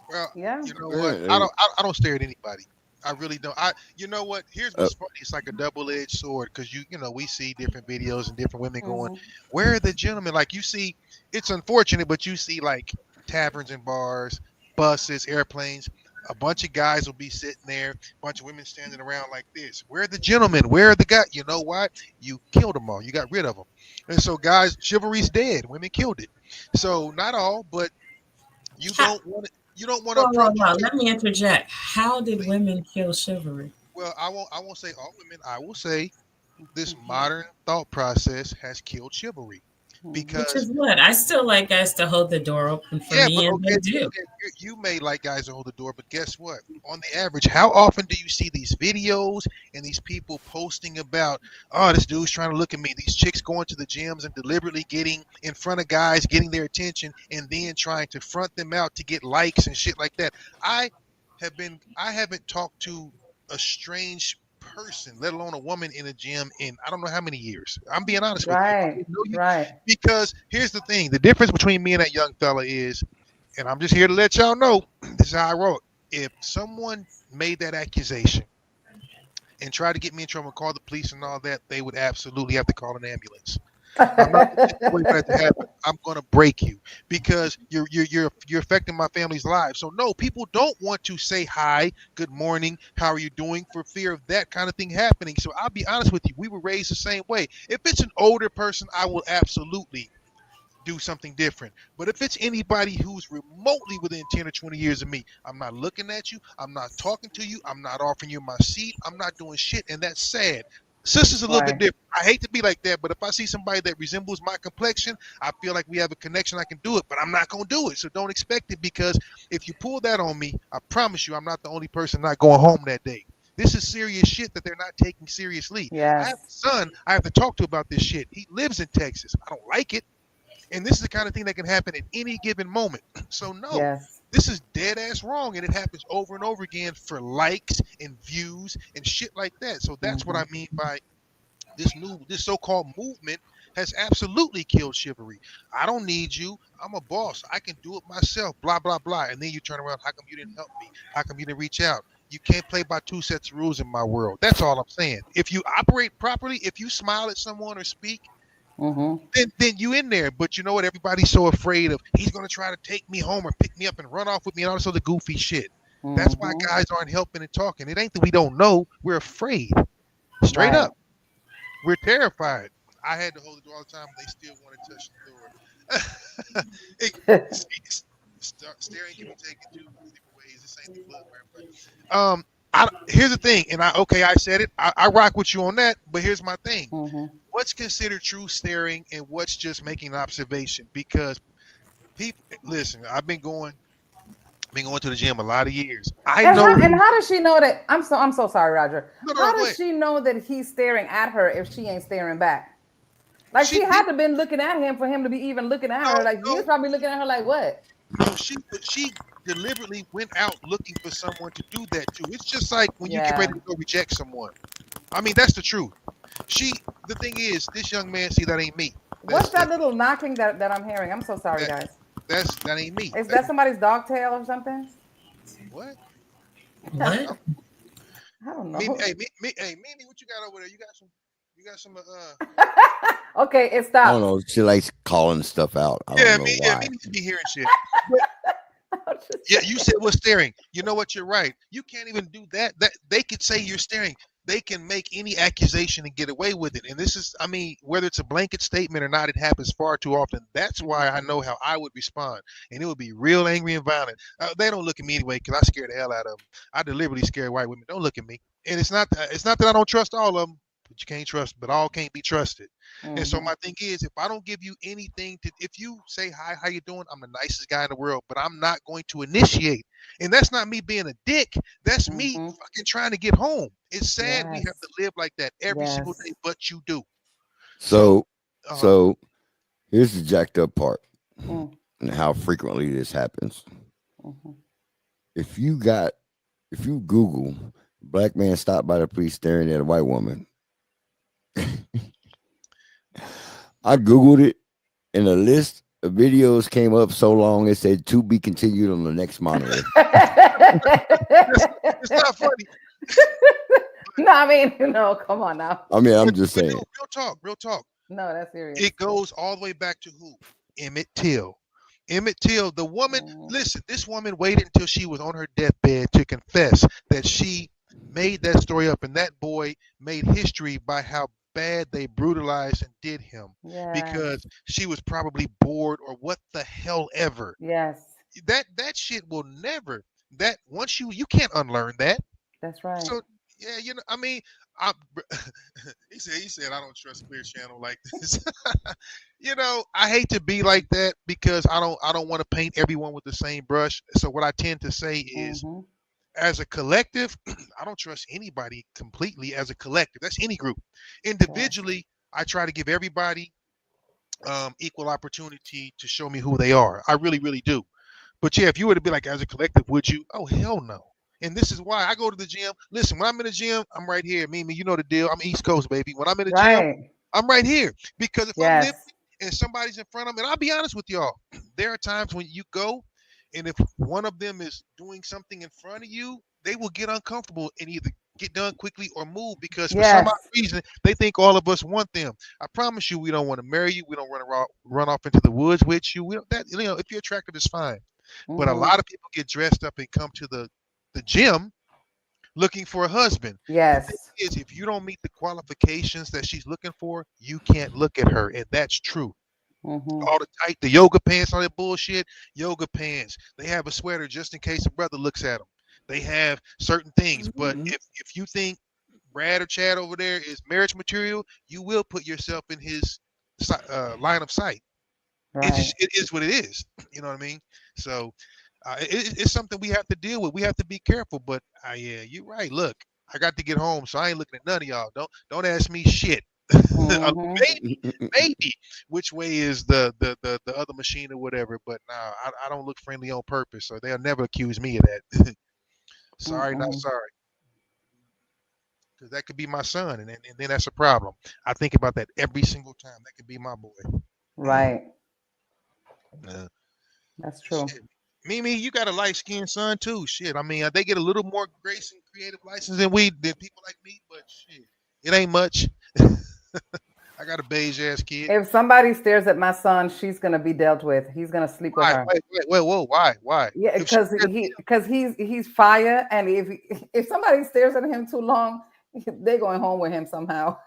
Well, yeah. You know what? I don't stare at anybody. I really don't. You know what? Here's what's funny. It's like a double-edged sword because we see different videos and different women going, where are the gentlemen? Like, you see, it's unfortunate, but you see like taverns and bars, buses, airplanes. A bunch of guys will be sitting there, a bunch of women standing around like this. Where are the gentlemen? Where are the guys? You know why? You killed them all. You got rid of them. And so, guys, chivalry's dead. Women killed it. So, not all, but you don't want it. You don't want to. Well, let me interject. How did women kill chivalry? Well, I won't say all women. I will say this modern thought process has killed chivalry. Because which is what I still like guys to hold the door open for me, and they do. You may like guys to hold the door, but guess what? On the average, how often do you see these videos and these people posting about, oh, this dude's trying to look at me? These chicks going to the gyms and deliberately getting in front of guys, getting their attention, and then trying to front them out to get likes and shit like that. I haven't talked to a strange person, let alone a woman in a gym, in I don't know how many years. I'm being honest with you. Right. Because here's the thing. The difference between me and that young fella is, and I'm just here to let y'all know, this is how I wrote. If someone made that accusation and tried to get me in trouble and call the police and all that, they would absolutely have to call an ambulance. I'm not going to wait for that to happen. I'm going to break you because you're affecting my family's lives. So no, people don't want to say hi, good morning, how are you doing, for fear of that kind of thing happening. So I'll be honest with you, we were raised the same way. If it's an older person, I will absolutely do something different. But if it's anybody who's remotely within 10 or 20 years of me, I'm not looking at you, I'm not talking to you, I'm not offering you my seat, I'm not doing shit, and that's sad. Sister's a little bit different. I hate to be like that, but if I see somebody that resembles my complexion, I feel like we have a connection, I can do it, but I'm not going to do it. So don't expect it, because if you pull that on me, I promise you I'm not the only person not going home that day. This is serious shit that they're not taking seriously. Yes. I have a son I have to talk to about this shit. He lives in Texas. I don't like it. And this is the kind of thing that can happen at any given moment. So no, this is dead ass wrong, and it happens over and over again for likes and views and shit like that. So that's what I mean by this so-called movement has absolutely killed chivalry. I don't need you. I'm a boss. I can do it myself. Blah blah blah. And then you turn around. How come you didn't help me? How come you didn't reach out? You can't play by two sets of rules in my world. That's all I'm saying. If you operate properly, if you smile at someone or speak, then you in there. But you know what? Everybody's so afraid of, he's going to try to take me home or pick me up and run off with me and all this other goofy shit. That's why guys aren't helping and talking. It ain't that we don't know. We're afraid. Straight up. We're terrified. I had to hold the door all the time. They still want to touch the door. Staring can be taken two different ways. This ain't the club for everybody. Here's the thing, and I said it. I rock with you on that, but here's my thing. What's considered true staring and what's just making an observation? Because people, listen, I've been going to the gym a lot of years. And how does she know that? I'm so sorry, Roger. How does she know that he's staring at her if she ain't staring back? Like she had to been looking at him for him to be even looking at her. Like he was probably looking at her like what? No, she deliberately went out looking for someone to do that to. It's just like when you get ready to go reject someone. I mean, that's the truth. The thing is, this young man, see, that ain't me. What's that little knocking that I'm hearing? I'm so sorry, guys. That ain't me. Is that somebody's dog tail or something? What? I don't know. Mimi, what you got over there? You got some. Okay, it stopped. I don't know. She likes calling stuff out. I don't know why. Mimi be hearing shit. Yeah, you said we're staring. You know what? You're right. You can't even do that. That they could say you're staring. They can make any accusation and get away with it. And this is, I mean, whether it's a blanket statement or not, it happens far too often. That's why I know how I would respond. And it would be real angry and violent. They don't look at me anyway because I scare the hell out of them. I deliberately scare white women. Don't look at me. And it's not that I don't trust all of them, but you can't trust, but all can't be trusted. And so my thing is, if I don't give you anything if you say, hi, how you doing? I'm the nicest guy in the world, but I'm not going to initiate. And that's not me being a dick. That's me fucking trying to get home. It's sad we have to live like that every single day, but you do. So here's the jacked up part and how frequently this happens. If you Google black man stopped by the police staring at a white woman, I Googled it and a list of videos came up so long it said to be continued on the next monitor. It's not funny. No, I mean, come on now. I mean, I'm just saying. Real talk. No, that's serious. It goes all the way back to who? Emmett Till, the woman. Listen, this woman waited until she was on her deathbed to confess that she made that story up, and that boy made history by how bad they brutalized and did him because she was probably bored or what the hell ever. Yes. That shit will never. That once you can't unlearn that. That's right. So yeah, I mean, he said I don't trust Clear Channel like this. I hate to be like that because I don't want to paint everyone with the same brush. So what I tend to say is, as a collective, I don't trust anybody completely as a collective. That's any group. Individually, I try to give everybody equal opportunity to show me who they are. I really, really do. But yeah, if you were to be like, as a collective, would you? Oh, hell no. And this is why I go to the gym. Listen, when I'm in the gym, I'm right here. Mimi, you know the deal. I'm East Coast, baby. When I'm in the gym, I'm right here. Because if I'm lifting and somebody's in front of me, and I'll be honest with y'all, there are times when you go, and if one of them is doing something in front of you, they will get uncomfortable and either get done quickly or move, because for some odd reason they think all of us want them. I promise you, we don't want to marry you. We don't run off into the woods with you. We don't, that, you know, if you're attractive, it's fine. But a lot of people get dressed up and come to the gym looking for a husband. Yes. The thing is, if you don't meet the qualifications that she's looking for, you can't look at her, and that's true. All the tight, the yoga pants, all that bullshit. Yoga pants. They have a sweater just in case a brother looks at them. They have certain things, but if you think Brad or Chad over there is marriage material, you will put yourself in his line of sight. Right. It is what it is. You know what I mean? So it's something we have to deal with. We have to be careful. But yeah, you're right. Look, I got to get home, so I ain't looking at none of y'all. Don't ask me shit. Maybe which way is the other machine or whatever. But no, I don't look friendly on purpose, so they'll never accuse me of that. Sorry, not sorry. Because that could be my son, and then that's a problem. I think about that every single time. That could be my boy. Right. That's true. Shit. Mimi, you got a light-skinned son too. Shit, I mean, they get a little more grace and creative license than people like me, but shit, it ain't much. I got a beige ass kid. If somebody stares at my son, she's gonna be dealt with. He's gonna sleep with her. Wait, whoa, why? Yeah, because he's fire, and if somebody stares at him too long, they're going home with him somehow.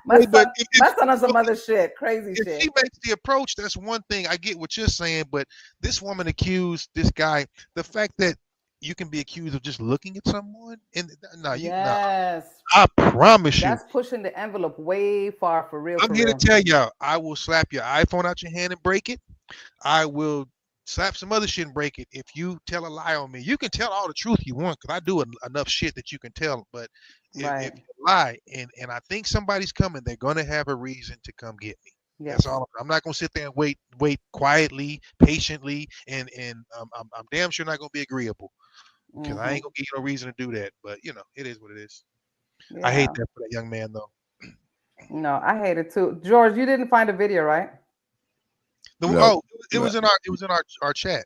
My son on some other shit, crazy shit. If she makes the approach, that's one thing. I get what you're saying, but this woman accused this guy. The fact that you can be accused of just looking at someone, and I promise you, that's pushing the envelope way far for real. I'm here to tell y'all, I will slap your iPhone out your hand and break it. I will slap some other shit and break it if you tell a lie on me. You can tell all the truth you want, because I do enough shit that you can tell. But if you lie, and I think somebody's coming, they're gonna have a reason to come get me. Yes. That's all. I'm not gonna sit there and wait quietly, patiently, and I'm damn sure not gonna be agreeable, because I ain't gonna give you no reason to do that. But you know, it is what it is. Yeah. I hate that for that young man, though. No, I hate it too. George, you didn't find a video, right? It was in our chat.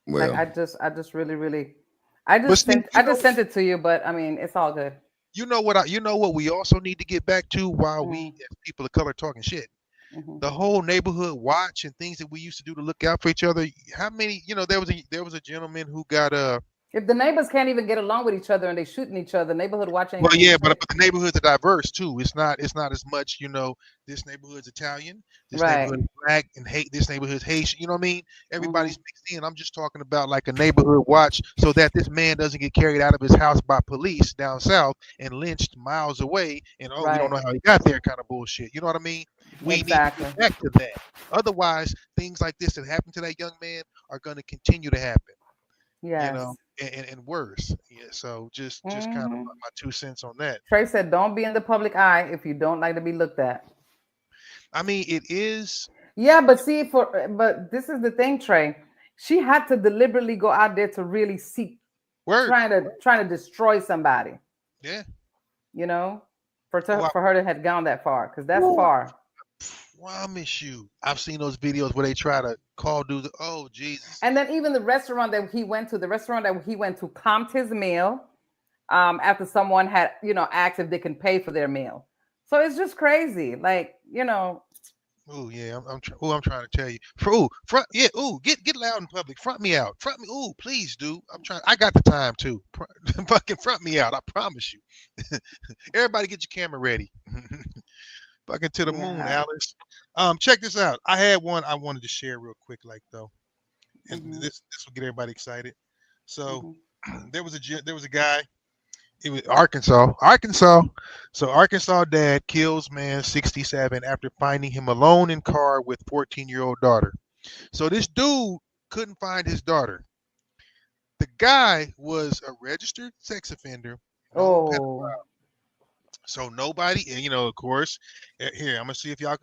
Well, like I just really I just sent it to you, but I mean, it's all good. You know what we also need to get back to while we as people of color talking shit. The whole neighborhood watch and things that we used to do to look out for each other. How many, there was a gentleman who got if the neighbors can't even get along with each other and they shooting each other, neighborhood watching. Well, yeah, but the neighborhoods are diverse too. It's not as much, this neighborhood's Italian, this neighborhood's black, and this neighborhood's Haitian. You know what I mean? Everybody's mixed in. I'm just talking about like a neighborhood watch so that this man doesn't get carried out of his house by police down south and lynched miles away, and we don't know how he got there kind of bullshit. You know what I mean? We need to get back to that. Otherwise, things like this that happened to that young man are going to continue to happen. Yeah. And worse. Yeah. So just kind of my 2 cents on that. Trey said, "Don't be in the public eye if you don't like to be looked at." I mean, it is. Yeah, but but this is the thing, Trey. She had to deliberately go out there to really seek, trying to destroy somebody. Yeah. For her to have gone that far, because that's far. Promise you, I've seen those videos where they try to call dudes. Oh Jesus! And then even the restaurant that he went to comped his meal after someone had asked if they can pay for their meal. So it's just crazy, like Oh yeah, I'm trying to tell you. Get loud in public. Front me out. Front me. Oh please, dude. I'm trying. I got the time too. Fucking front me out. I promise you. Everybody, get your camera ready. Fucking to the moon, Alice. Check this out. I had one I wanted to share real quick, though, and this will get everybody excited. So there was a guy. It was Arkansas. So Arkansas dad kills man 67 after finding him alone in car with 14-year-old daughter. So this dude couldn't find his daughter. The guy was a registered sex offender. So nobody, of course, here, I'm gonna see if y'all,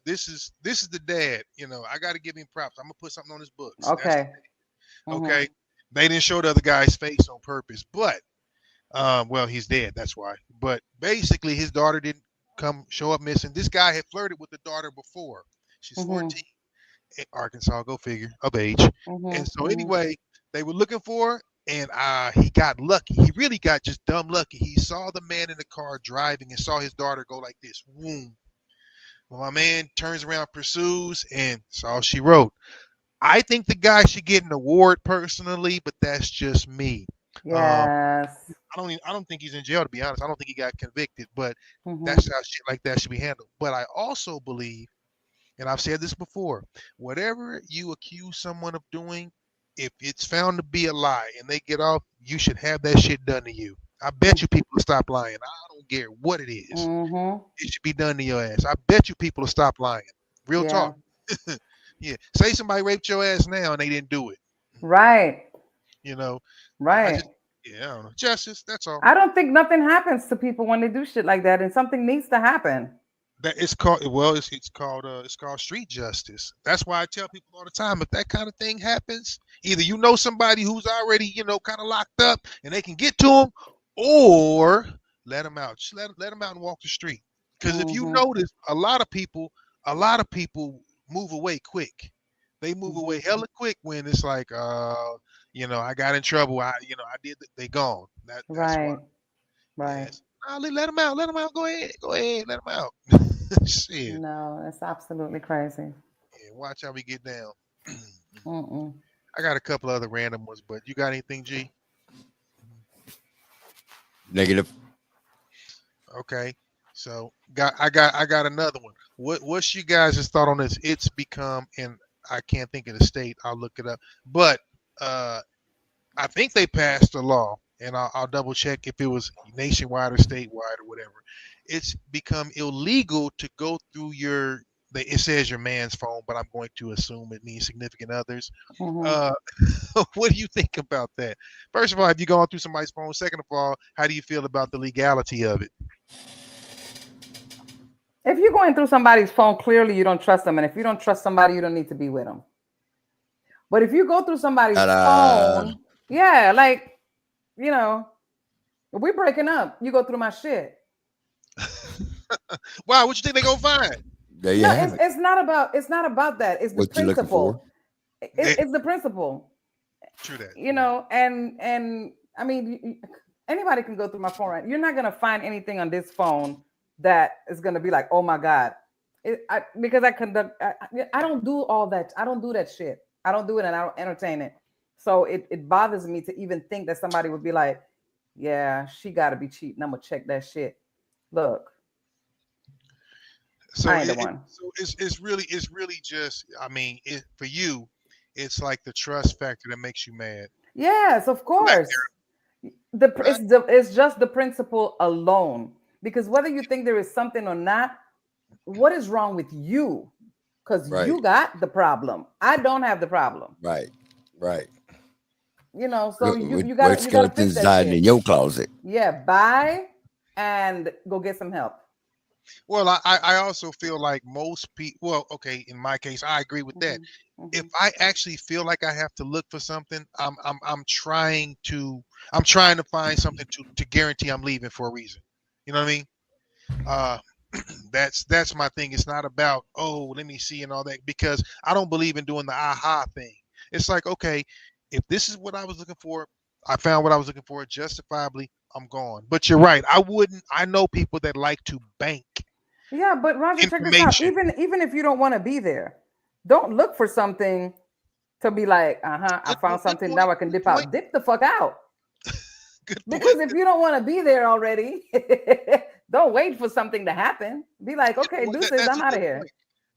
this is the dad, I got to give him props. I'm gonna put something on his books. Okay. Okay. They didn't show the other guy's face on purpose, but, well, he's dead. That's why. But basically his daughter didn't show up missing. This guy had flirted with the daughter before. She's 14, Arkansas, go figure, of age. And so anyway, they were looking for her. And he got lucky. He really got just dumb lucky. He saw the man in the car driving and saw his daughter go like this. Boom. Well, my man turns around, pursues, and that's all she wrote. I think the guy should get an award personally, but that's just me. Yes. I don't think he's in jail, to be honest. I don't think he got convicted, but that's how shit like that should be handled. But I also believe, and I've said this before, whatever you accuse someone of doing, if it's found to be a lie and they get off, you should have that shit done to you. I bet you people will stop lying. I don't care what it is. It should be done to your ass. I bet you people will stop lying. Real talk. Yeah. Say somebody raped your ass now and they didn't do it. Right. You know. Right. I don't know. Justice. That's all. I don't think nothing happens to people when they do shit like that, and something needs to happen. That it's called it's called street justice. That's why I tell people all the time, if that kind of thing happens, either you know somebody who's already, kind of locked up and they can get to them, or let them out. Just let them out and walk the street. Because if you notice, a lot of people move away quick. They move away hella quick when it's like, I got in trouble. I did. They gone. That's right. Why. Right. Yes. Let them out. Let them out. Go ahead. Let them out. Shit. No, it's absolutely crazy. Yeah, watch how we get down. I got a couple other random ones, but you got anything, G? Negative. Okay. So I got another one. What's you guys' thought on this? It's become, and I can't think of the state. I'll look it up. But I think they passed a law, and I'll double check if it was nationwide or statewide or whatever. It's become illegal to go through it says your man's phone, but I'm going to assume it means significant others. What do you think about that? First of all, have you gone through somebody's phone? Second of all, how do you feel about the legality of it? If you're going through somebody's phone, clearly you don't trust them. And if you don't trust somebody, you don't need to be with them. But if you go through somebody's phone, yeah, like, we're breaking up. You go through my shit. Wow, what you think they gonna find? It's not about that. It's the principle. It's the principle. True that. And I mean, anybody can go through my phone, right? You're not gonna find anything on this phone that is gonna be like, oh my God, because I don't do all that. I don't do that shit. I don't do it, and I don't entertain it. So it bothers me to even think that somebody would be like, yeah, she got to be cheating. I'm gonna check that shit. Look. So it's really just, I mean, for you, it's like the trust factor that makes you mad. Yes, of course. It's just the principle alone. Because whether you think there is something or not, what is wrong with you? Because you got the problem. I don't have the problem. Right. So you got skeletons hiding in your closet. Yeah, buy and go get some help. Well, I also feel like most people. Well, okay, in my case, I agree with that. If I actually feel like I have to look for something, I'm trying to find something to guarantee I'm leaving for a reason. You know what I mean? That's my thing. It's not about, let me see and all that, because I don't believe in doing the aha thing. It's like, okay, if this is what I was looking for, I found what I was looking for justifiably, I'm gone. But you're right. I know people that like to bank. Yeah, but Roger, check this out. Even if you don't want to be there, don't look for something to be like, I found something, now I can dip out. Dip the fuck out. Because if you don't want to be there already, don't wait for something to happen. Be like, okay, deuces, I'm out of here.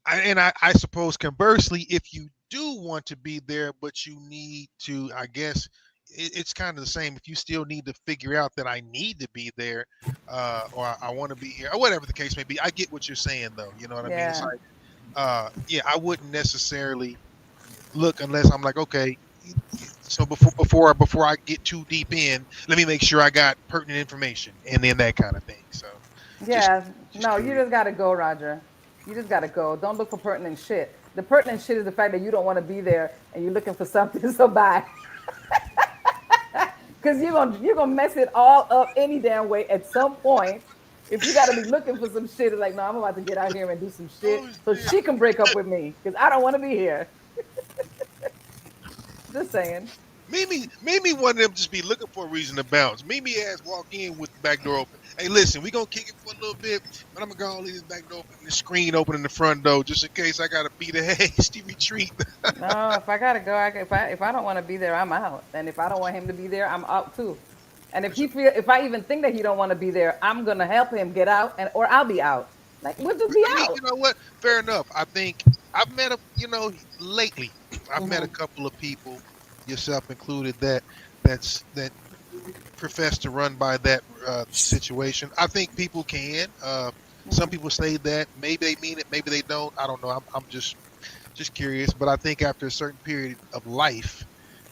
I suppose conversely, if you do want to be there, but you need to, I guess it's kind of the same. If you still need to figure out that I need to be there, or I want to be here, or whatever the case may be, I get what you're saying, though. You know what I mean? It's like, I wouldn't necessarily look unless I'm like, okay, so before I get too deep in, let me make sure I got pertinent information, and then that kind of thing. So you just gotta go, Roger. You just gotta go. Don't look for pertinent shit. The pertinent shit is the fact that you don't want to be there and you're looking for something, so bye. Because you're gonna mess it all up any damn way at some point. If you gotta be looking for some shit, it's like, no, I'm about to get out here and do some shit so she can break up with me because I don't want to be here. Just saying. Mimi one of them just be looking for a reason to bounce. Mimi ass walk in with the back door open. Hey, listen, we gonna kick it for a little bit, but I'm gonna go leave this back door open, the screen open in the front door, just in case I gotta beat a hasty retreat. No, if I gotta go, if I don't want to be there, I'm out. And if I don't want him to be there, I'm out too. And if I even think that he don't want to be there, I'm gonna help him get out, or I'll be out. Like, we'll just be out. You know what? Fair enough. I think I've met lately. I've met a couple of people, yourself included, that profess to run by that situation. I think people can. Some people say that. Maybe they mean it. Maybe they don't. I don't know. I'm just curious. But I think after a certain period of life,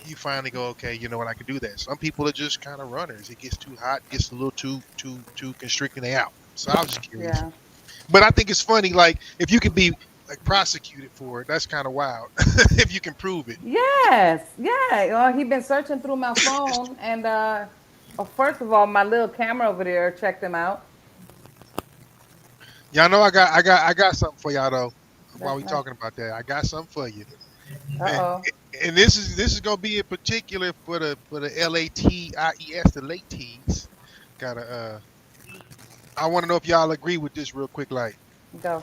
you finally go, okay, you know what? I can do that. Some people are just kind of runners. It gets too hot, gets a little too constricting. They out. So I was just curious. Yeah. But I think it's funny. Like, if you can be like prosecuted for it, that's kind of wild. If you can prove it. Yes, yeah. Well, he's been searching through my phone, and first of all, my little camera over there checked him out. Y'all know I got something for y'all though. While we talking about that, I got something for you. And this is gonna be in particular for the LATIES, the late teens. I want to know if y'all agree with this real quick. Like, go.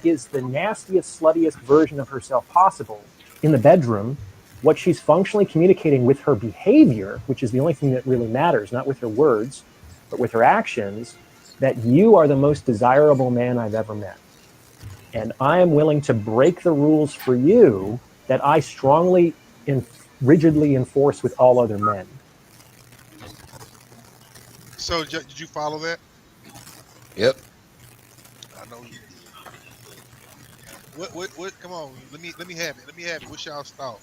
Is the nastiest, sluttiest version of herself possible in the bedroom. What she's functionally communicating with her behavior, which is the only thing that really matters, not with her words, but with her actions, that you are the most desirable man I've ever met. And I am willing to break the rules for you that I strongly and rigidly enforce with all other men. So did you follow that? Yep. I know you did. What? Come on, let me have it. Let me have it. What's y'all's thought?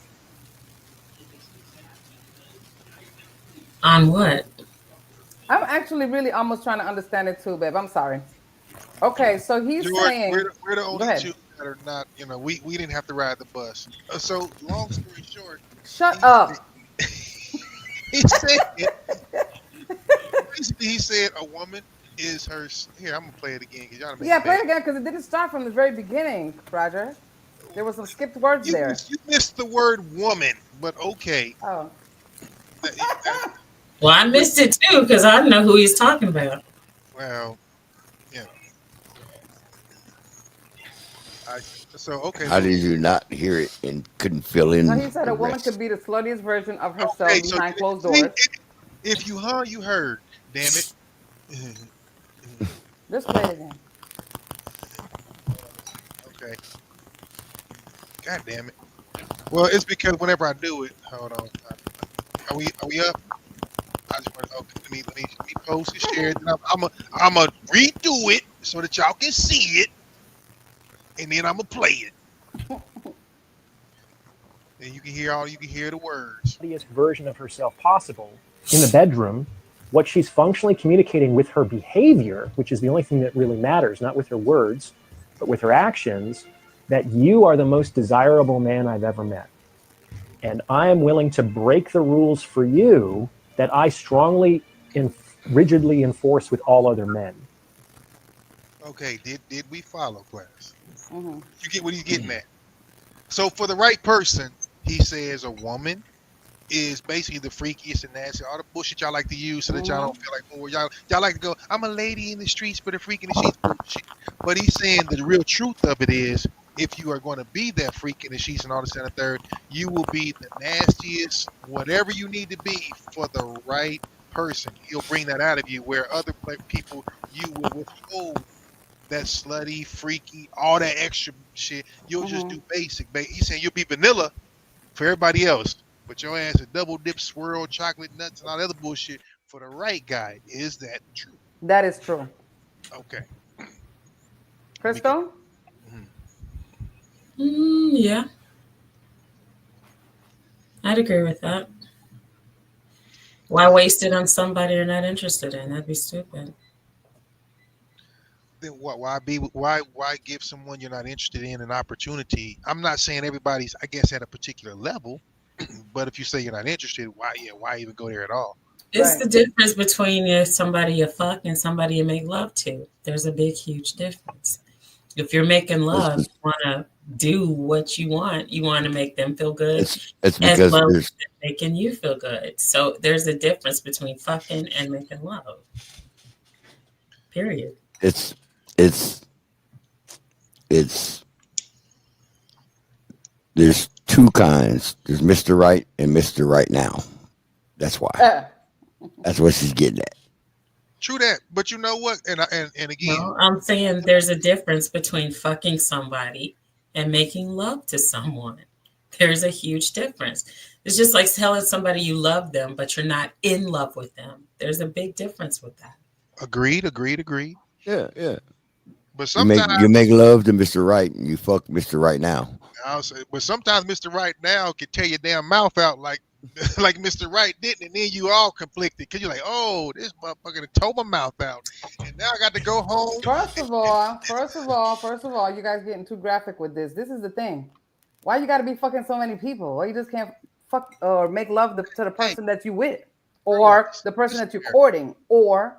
On what? I'm actually really almost trying to understand it too, babe. I'm sorry. Okay, so he's saying we're the only two that are not. You know, we didn't have to ride the bus. So long story short. Shut up. He said a woman is her. Here, I'm gonna play it again. Play it again because it didn't start from the very beginning, Roger. There was some skipped words there. You missed the word woman, but okay. Oh. Well, I missed it too because I know who he's talking about. Well, yeah. Okay. How did you not hear it and couldn't fill in? So he said a woman could be the sluttiest version of herself behind closed doors. If you heard. Damn it. Just play it again. Okay. God damn it. Well, it's because whenever I do it, hold on. Are we up? I just want to let me post and share it. I'm a redo it so that y'all can see it, and then I'm gonna play it. And you can hear the words. The version of herself possible in the bedroom. What she's functionally communicating with her behavior, which is the only thing that really matters, not with her words, but with her actions, that you are the most desirable man I've ever met. And I am willing to break the rules for you that I strongly and rigidly enforce with all other men. Okay, did we follow, class? Mm-hmm. You get what he's getting at. So for the right person, he says a woman is basically the freakiest and nasty, all the bullshit y'all like to use so that y'all don't feel like, oh, y'all like to go, I'm a lady in the streets, but a freak in the sheets. Bullshit. But he's saying the real truth of it is, if you are going to be that freak in the sheets and all this and the third, you will be the nastiest, whatever you need to be for the right person. He'll bring that out of you, where other people, you will withhold that slutty, freaky, all that extra shit. You'll just do basic. He's saying you'll be vanilla for everybody else, but your ass is double dip, swirl, chocolate nuts, and all that other bullshit for the right guy. Is that true? That is true. Okay. Crystal? Yeah. I'd agree with that. Why waste it on somebody you're not interested in? That'd be stupid. Then why give someone you're not interested in an opportunity? I'm not saying everybody's, I guess, at a particular level, but if you say you're not interested, why even go there at all? It's the difference between somebody you fuck and somebody you make love to. There's a big, huge difference. If you're making love, you want to do what you want. You want to make them feel good. It's because as well as making you feel good. So there's a difference between fucking and making love. Period. It's there's two kinds. There's Mr. Right and Mr. Right Now. That's why. That's what she's getting at. True that, but you know what? And again, no, I'm saying there's a difference between fucking somebody and making love to someone. There's a huge difference. It's just like telling somebody you love them, but you're not in love with them. There's a big difference with that. Agreed. Yeah. But sometimes you make love to Mr. Right and you fuck Mr. Right Now. I'll say, but sometimes Mr. Right Now can tear your damn mouth out like Mr. Right didn't, and then you all conflicted because you're like, oh, this motherfucker tore my mouth out, and now I got to go home. First of all, you guys getting too graphic with this. This is the thing. Why you got to be fucking so many people? Why you just can't fuck or make love to the person that you with, or the person that you're courting, or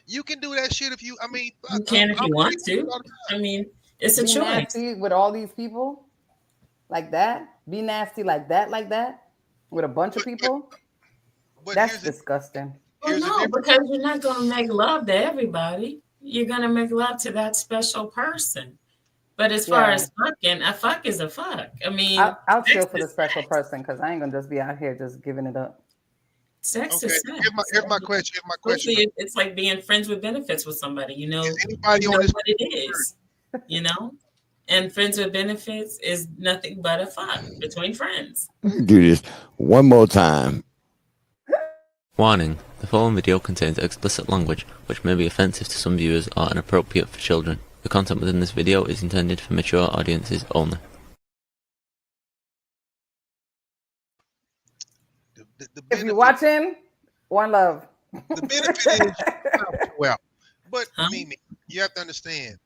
you can do that shit if you. I mean, you can if you want to. I mean, it's a choice. Nasty with all these people, like that. Be nasty like that, with a bunch of people. But that's disgusting. Well, no, because you're not going to make love to everybody. You're going to make love to that special person. But as far as fucking, a fuck is a fuck. I mean, I'll chill for the special person because I ain't gonna just be out here just giving it up. Sex is sex. Here's my question. It's like being friends with benefits with somebody. You know, anybody you on know this what it is. You know, and friends with benefits is nothing but a fuck between friends. Do this one more time. Warning: the following video contains explicit language which may be offensive to some viewers or inappropriate for children. The content within this video is intended for mature audiences only. If you're watching, one love. The benefit is well, but I mean, you have to understand.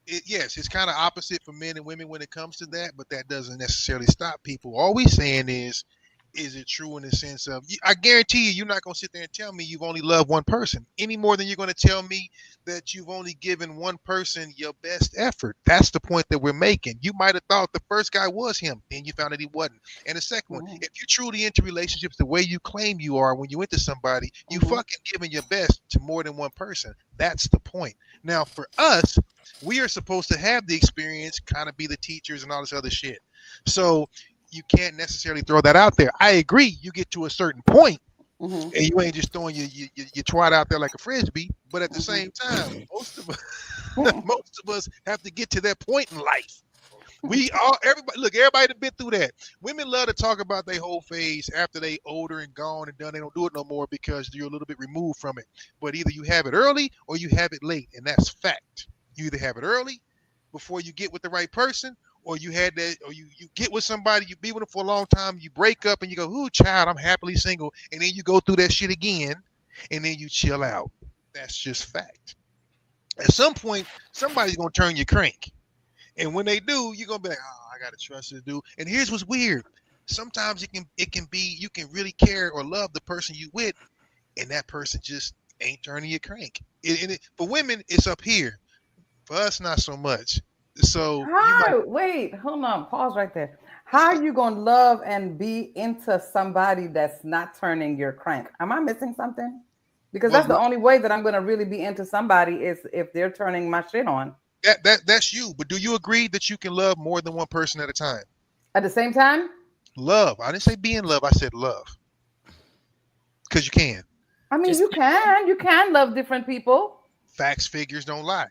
Yes, it's kind of opposite for men and women when it comes to that, but that doesn't necessarily stop people. All we're saying is it true in the sense of, I guarantee you're not going to sit there and tell me you've only loved one person any more than you're going to tell me that you've only given one person your best effort. That's the point that we're making. You might have thought the first guy was him, then you found that he wasn't. And the second one, if you're truly into relationships the way you claim you are when you into somebody, you fucking giving your best to more than one person. That's the point. Now, for us, we are supposed to have the experience, kind of be the teachers and all this other shit. So you can't necessarily throw that out there. I agree. You get to a certain point, and you ain't just throwing your twat out there like a frisbee. But at the same time, most of us have to get to that point in life. Everybody that's been through that. Women love to talk about their whole phase after they older and gone and done. They don't do it no more because you're a little bit removed from it. But either you have it early or you have it late, and that's fact. You either have it early before you get with the right person, or you had that, or you get with somebody, you be with them for a long time, you break up and you go, ooh, child, I'm happily single. And then you go through that shit again, and then you chill out. That's just fact. At some point, somebody's going to turn your crank. And when they do, you're going to be like, oh, I got to trust this dude. And here's what's weird. Sometimes it can be, you can really care or love the person you with, and that person just ain't turning your crank. For women, it's up here. For us, not so much. So wait, hold on, pause right there. How are you gonna love and be into somebody that's not turning your crank? Am I missing something? Because that's the only way that I'm gonna really be into somebody is if they're turning my shit on. That's you. But do you agree that you can love more than one person at a time? At the same time? Love. I didn't say be in love. I said love. Because you can. I mean, you can love different people. Facts, figures don't lie.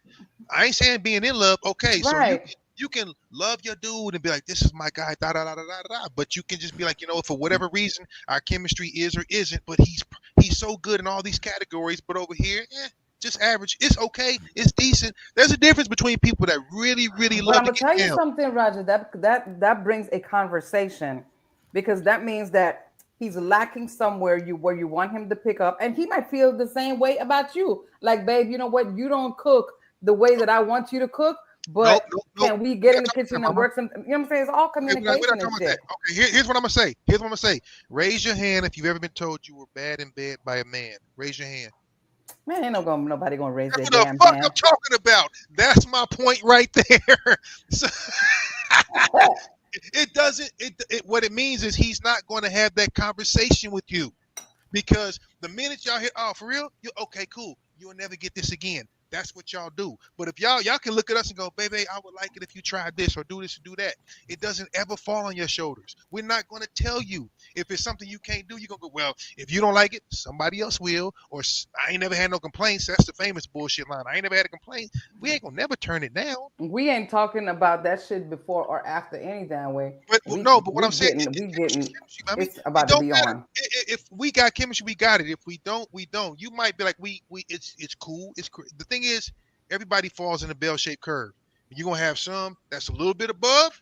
I ain't saying being in love. Okay, right. So you can love your dude and be like, this is my guy, da da da da da da. But you can just be like, you know, for whatever reason, our chemistry is or isn't. But he's so good in all these categories. But over here, just average. It's okay. It's decent. There's a difference between people that really, really love. But I'm gonna tell you something, Roger. That brings a conversation, because that means that he's lacking somewhere where you want him to pick up, and he might feel the same way about you. Like, babe, you know what? You don't cook the way that I want you to cook, but can we get in the kitchen and work some? You know what I'm saying? It's all communication and shit. Okay, here's what I'm gonna say. Raise your hand if you've ever been told you were bad in bed by a man. Raise your hand. Man, ain't nobody gonna raise their What damn the fuck hand. I'm talking about? That's my point right there. So, it doesn't. What it means is he's not going to have that conversation with you, because the minute y'all hit, oh, for real, you okay, cool. You'll never get this again. That's what y'all do. But if y'all can look at us and go, baby, I would like it if you tried this or do this or do that. It doesn't ever fall on your shoulders. We're not going to tell you. If it's something you can't do, you're going to go, well, if you don't like it, somebody else will. Or I ain't never had no complaints. That's the famous bullshit line. I ain't never had a complaint. We ain't going to never turn it down. We ain't talking about that shit before or after any damn way. But what I'm saying, it's about to be on. If we got chemistry, we got it. If we don't, we don't. You might be like, it's cool. The thing is, everybody falls in a bell-shaped curve. You're gonna have some that's a little bit above,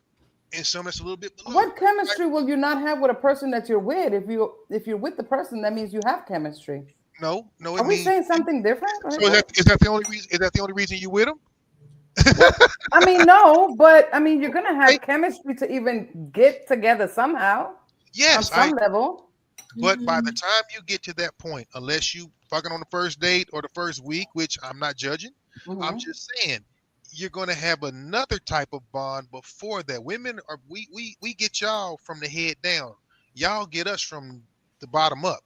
and some that's a little bit below. What chemistry will you not have with a person that you're with? If you're with the person, that means you have chemistry. No. Are we saying something different? So is that the only reason? Is that the only reason you with them? I mean, no, but I mean, you're gonna have chemistry to even get together somehow. Yes, on some level. But by the time you get to that point, unless you fucking on the first date or the first week, which I'm not judging, I'm just saying you're gonna have another type of bond before that. Women are we get y'all from the head down. Y'all get us from the bottom up.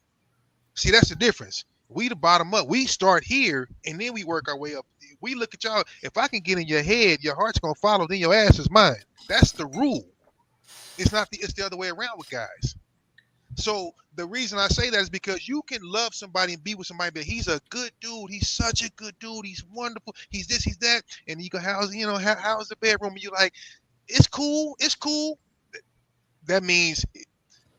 See, that's the difference. We the bottom up. We start here and then we work our way up. We look at y'all. If I can get in your head, your heart's gonna follow. Then your ass is mine. That's the rule. It's the other way around with guys. So the reason I say that is because you can love somebody and be with somebody, but he's a good dude. He's such a good dude. He's wonderful. He's this, he's that. And you go, how's the bedroom? And you're like, it's cool. It's cool. That means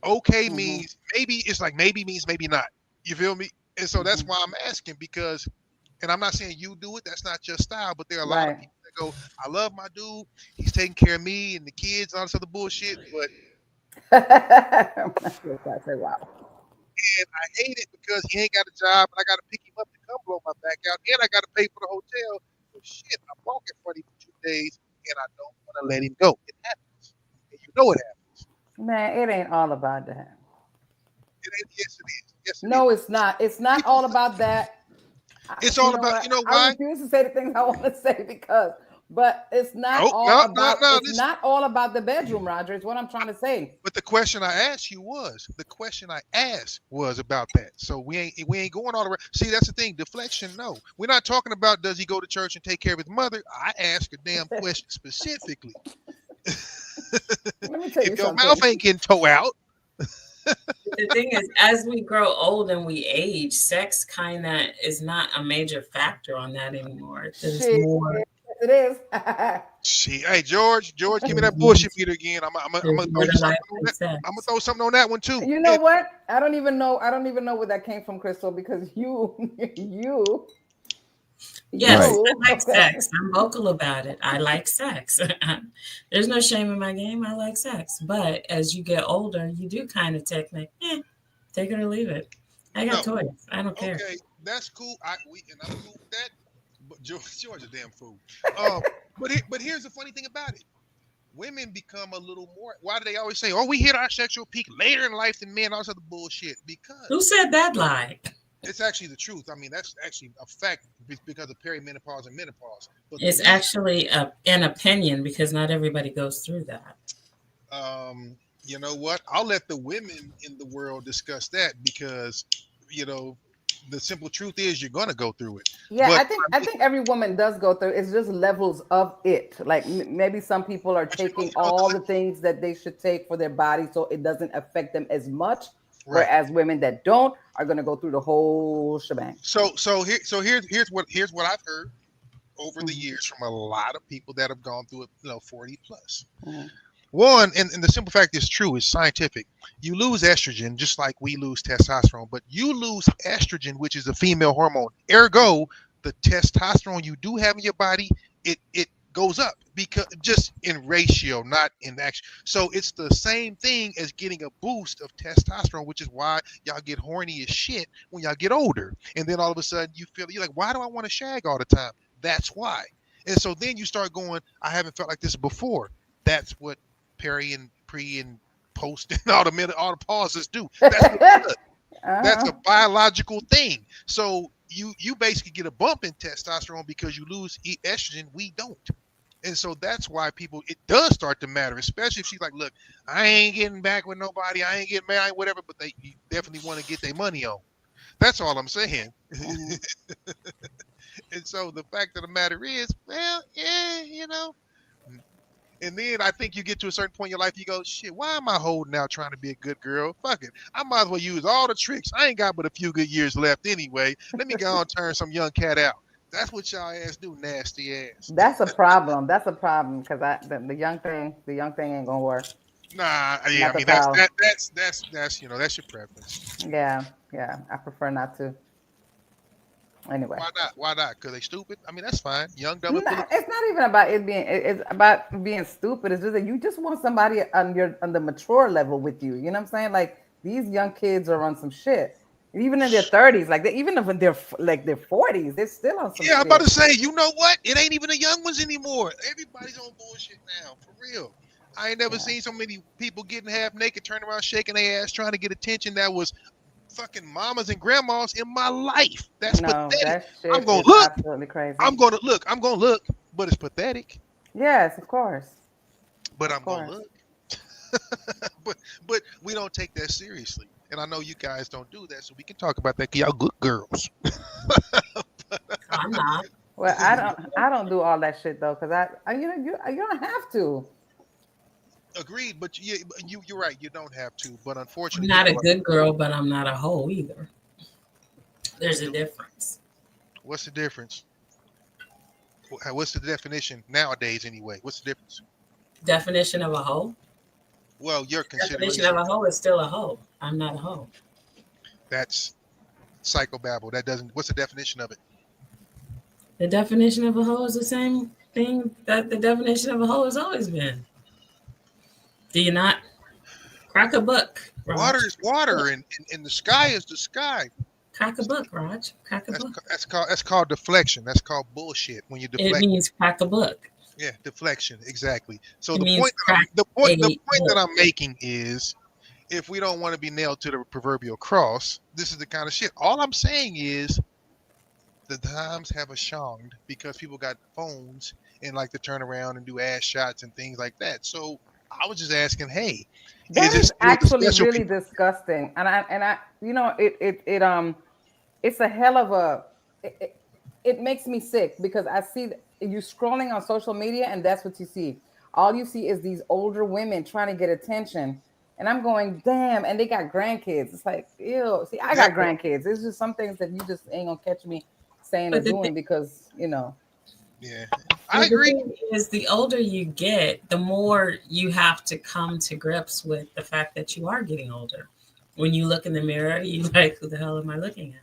okay means maybe. It's like maybe means maybe not. You feel me? And so that's why I'm asking, because, and I'm not saying you do it. That's not your style, but there are a lot of people that go, I love my dude. He's taking care of me and the kids and all this other bullshit, but I say, wow. And I hate it because he ain't got a job and I got to pick him up to come blow my back out, and I got to pay for the hotel. So shit, I'm walking funny for 2 days and I don't want to let him go. It happens. And you know it happens. Man, it ain't all about that. Yes, it is. Yes, it's not. It's not all about that. It's all about, you know why? I refuse to say the things I want to say but it's not not all about the bedroom, Roger. It's what I'm trying to say. But the question I asked was about that. So we ain't going all around. See, that's the thing. Deflection, no. We're not talking about does he go to church and take care of his mother. I asked a damn question specifically. Let me tell you if your mouth ain't getting toe out. The thing is, as we grow old and we age, sex kind of is not a major factor on that anymore. There's more. It is. Hey, George, give me that bullshit meter again. I'm gonna throw something on that one too. You know what? I don't even know where that came from, Crystal, because you. Yes, I like sex. I'm vocal about it. I like sex. There's no shame in my game. I like sex. But as you get older, you do kind of take it or leave it. I got toys. I don't care. Okay, that's cool. I'm cool with that. But George a damn fool. But here's the funny thing about it. Women become a little more. Why do they always say, "Oh, we hit our sexual peak later in life than men"? All this other bullshit. Because who said that lie? It's actually the truth. I mean, that's actually a fact because of perimenopause and menopause. But it's actually an opinion because not everybody goes through that. You know what? I'll let the women in the world discuss that because, the simple truth is you're going to go through it. Yeah, but I think every woman does go through. It's just levels of it. Like maybe some people are taking all the things that they should take for their body so it doesn't affect them as much. Right. Whereas women that don't are going to go through the whole shebang. So here's what I've heard over the years from a lot of people that have gone through it, 40 plus. One, and the simple fact is true, is scientific. You lose estrogen just like we lose testosterone, but you lose estrogen, which is a female hormone. Ergo, the testosterone you do have in your body, it goes up because just in ratio, not in action. So it's the same thing as getting a boost of testosterone, which is why y'all get horny as shit when y'all get older. And then all of a sudden you're like, why do I want to shag all the time? That's why. And so then you start going, I haven't felt like this before. That's what peri and pre and post and all the pauses do. That's what it does. That's a biological thing. So you basically get a bump in testosterone because you lose estrogen. We don't. And so that's why it does start to matter, especially if she's like, look, I ain't getting back with nobody. I ain't getting married, whatever, but they definitely want to get their money on. That's all I'm saying. And so the fact of the matter is, well, yeah, you know. And then I think you get to a certain point in your life, you go, shit, why am I holding out trying to be a good girl? Fuck it. I might as well use all the tricks. I ain't got but a few good years left anyway. Let me go and turn some young cat out. That's what y'all ass do, nasty ass. That's a problem. That's a problem because the young thing ain't gonna work. Nah, yeah, I mean that's you know, that's your preference. Yeah, I prefer not to. Anyway, why not? Because they stupid. I mean, that's fine. Young, dumb, and it's not even about it being. It's about being stupid. It's just that you just want somebody on the mature level with you. You know what I'm saying? Like these young kids are on some shit. Even in their 30s, like even if they're like their 40s, they're still on some shit. I'm about to say, you know what? It ain't even the young ones anymore. Everybody's on bullshit now, for real. I ain't never seen so many people getting half naked, turning around, shaking their ass, trying to get attention. That was fucking mamas and grandmas in my life. That's pathetic. That shit I'm gonna is look. Absolutely crazy. I'm gonna look, but it's pathetic. Yes, of course. But I'm gonna look. but we don't take that seriously. And I know you guys don't do that, so we can talk about that. Y'all good girls. I'm not. Well, I don't do all that shit though, because you don't have to. Agreed, but you're right. You don't have to, but unfortunately, I'm not a good girl, but I'm not a hoe either. There's a difference. What's the difference? What's the definition nowadays, anyway? What's the difference? Definition of a hoe? Well, your definition of a hoe is still a hoe. I'm not a hoe. That's psychobabble. That doesn't. What's the definition of it? The definition of a hoe is the same thing that the definition of a hoe has always been. Do you not? Crack a book. Raj. Water is water, and the sky is the sky. Crack a book, Raj. Crack a book. That's called deflection. That's called bullshit. When you deflect, it means crack a book. Yeah, deflection, exactly. So the point that I'm making is, if we don't want to be nailed to the proverbial cross, this is the kind of shit. All I'm saying is, the times have shonged because people got phones and like to turn around and do ass shots and things like that. So I was just asking, hey, that is actually really disgusting, and I, you know, it's a hell of a. It makes me sick because I see you scrolling on social media and that's what you see. All you see is these older women trying to get attention. And I'm going, damn, and they got grandkids. It's like, ew. See, I got grandkids. It's just some things that you just ain't gonna catch me saying or doing because, you know. Yeah, I agree. The thing is, the older you get, the more you have to come to grips with the fact that you are getting older. When you look in the mirror, you're like, who the hell am I looking at?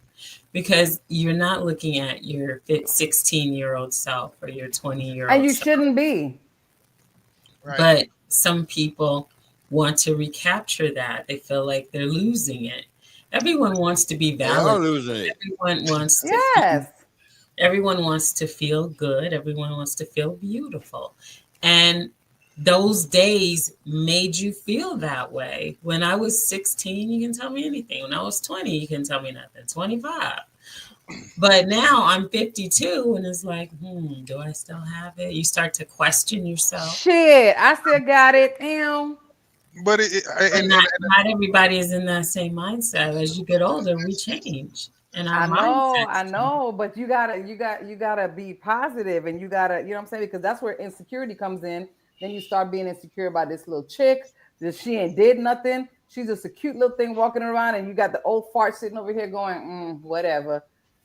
Because you're not looking at your 16-year-old self or your 20-year-old and you self. shouldn't be. Right. But some people want to recapture that. They feel like they're losing it. Everyone wants to be valid. They are losing it. Everyone wants to everyone wants to feel good. Everyone wants to feel beautiful. And those days made you feel that way. When I was 16, you can tell me anything. When I was 20, you can tell me nothing. 25. But now I'm 52 and it's like, do I still have it? You start to question yourself. Shit, I still got it. Damn. But not everybody is in that same mindset. As you get older, we change. And I know, but you gotta be positive, and you gotta, you know what I'm saying? Because that's where insecurity comes in. Then you start being insecure about this little chick that she ain't did nothing. She's just a cute little thing walking around, and you got the old fart sitting over here going, whatever.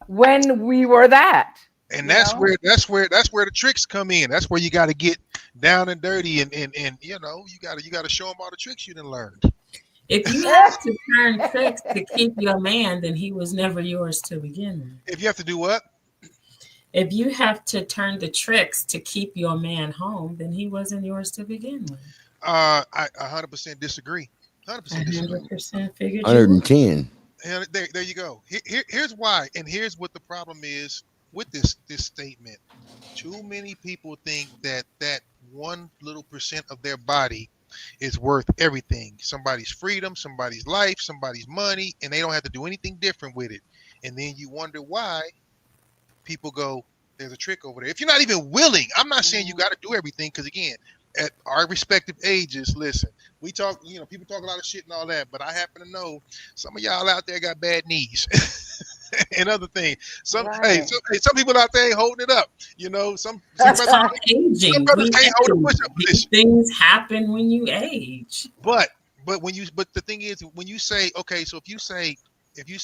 When we were that, and that's where the tricks come in. That's where you got to get down and dirty, and you know, you got to show them all the tricks you done learned. If you have to turn tricks to keep your man, then he was never yours to begin with. If you have to do what? If you have to turn the tricks to keep your man home, then he wasn't yours to begin with. I 100% disagree. 100% disagree. 100% figured. 110. And there you go. Here's why, and here's what the problem is with this statement. Too many people think that 1 little % of their body is worth everything. Somebody's freedom, somebody's life, somebody's money, and they don't have to do anything different with it. and then you wonder why people go, there's a trick over there. If you're not even willing, I'm not saying you got to do everything, because again, at our respective ages, listen, we talk, people talk a lot of shit and all that, but I happen to know some of y'all out there got bad knees and other things. Some people out there ain't holding it up. Some brothers, aging. Some brothers can't hold a push-up position. Things happen when you age. But the thing is, when you say, okay, so if you say you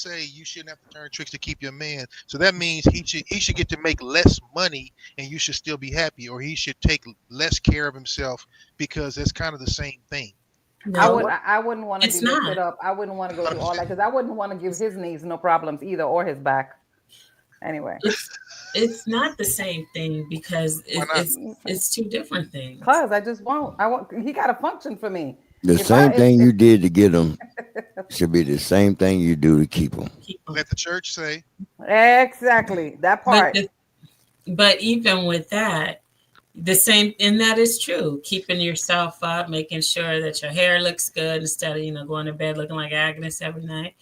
shouldn't have to turn tricks to keep your man, so that means he should get to make less money and you should still be happy, or he should take less care of himself, because that's kind of the same thing. No, I wouldn't want to be lifted up. I wouldn't want to go through all that, because I wouldn't want to give his knees no problems either, or his back. Anyway, it's not the same thing, because it's two different things. Cause I just won't. He got to function for me. The same thing you did to get them should be the same thing you do to keep them. Let the church say. Exactly. That part. But even with that, the same, and that is true. Keeping yourself up, making sure that your hair looks good instead of, going to bed looking like Agnes every night,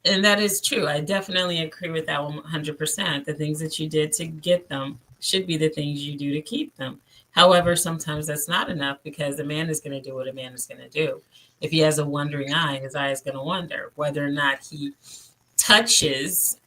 and that is true. I definitely agree with that 100%. The things that you did to get them should be the things you do to keep them. However, sometimes that's not enough, because the man is going to do what a man is going to do. If he has a wandering eye, his eye is going to wander. Whether or not he touches,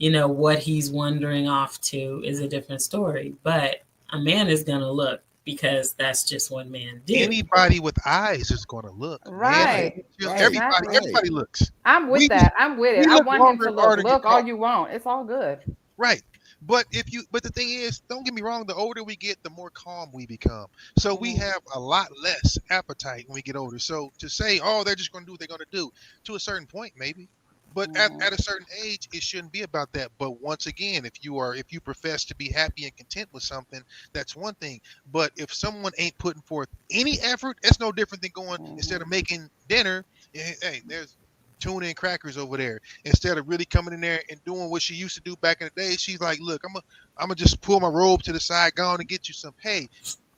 what he's wandering off to is a different story. But a man is going to look, because that's just what men do. Anybody with eyes is going to look. Right. Everybody looks. I'm with that. I'm with it. I want him to look all you want. It's all good. Right. But the thing is, don't get me wrong, the older we get, the more calm we become. So we have a lot less appetite when we get older. So to say, oh, they're just going to do what they're going to do, to a certain point, maybe. But at a certain age, it shouldn't be about that. But once again, if you profess to be happy and content with something, that's one thing. But if someone ain't putting forth any effort, that's no different than going, instead of making dinner, hey, there's tuna and crackers over there. Instead of really coming in there and doing what she used to do back in the day, she's like, look, I'm gonna just pull my robe to the side, go on and get you some. Hey,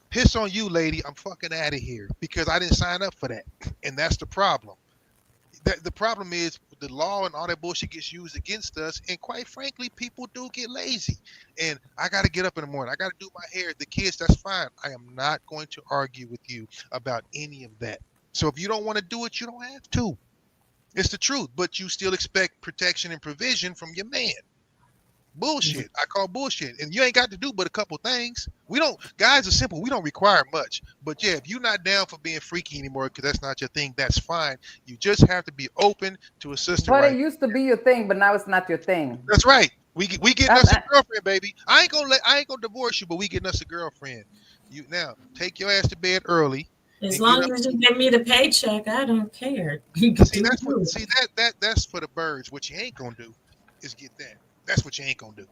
piss on you, lady. I'm fucking out of here, because I didn't sign up for that. And that's the problem. The problem is the law and all that bullshit gets used against us. And quite frankly, people do get lazy. And I got to get up in the morning. I got to do my hair. The kids, that's fine. I am not going to argue with you about any of that. So if you don't want to do it, you don't have to. It's the truth, but you still expect protection and provision from your man. Bullshit. I call bullshit. And you ain't got to do but a couple things. Guys are simple. We don't require much. But yeah, if you're not down for being freaky anymore, because that's not your thing, that's fine. You just have to be open to a sister. But it used to be your thing, but now it's not your thing. That's right. We getting us a girlfriend, baby. I ain't gonna divorce you, but we getting us a girlfriend. You now take your ass to bed early. As long as you give me the paycheck, I don't care. That's for the birds. What you ain't gonna do is get that. That's what you ain't gonna do.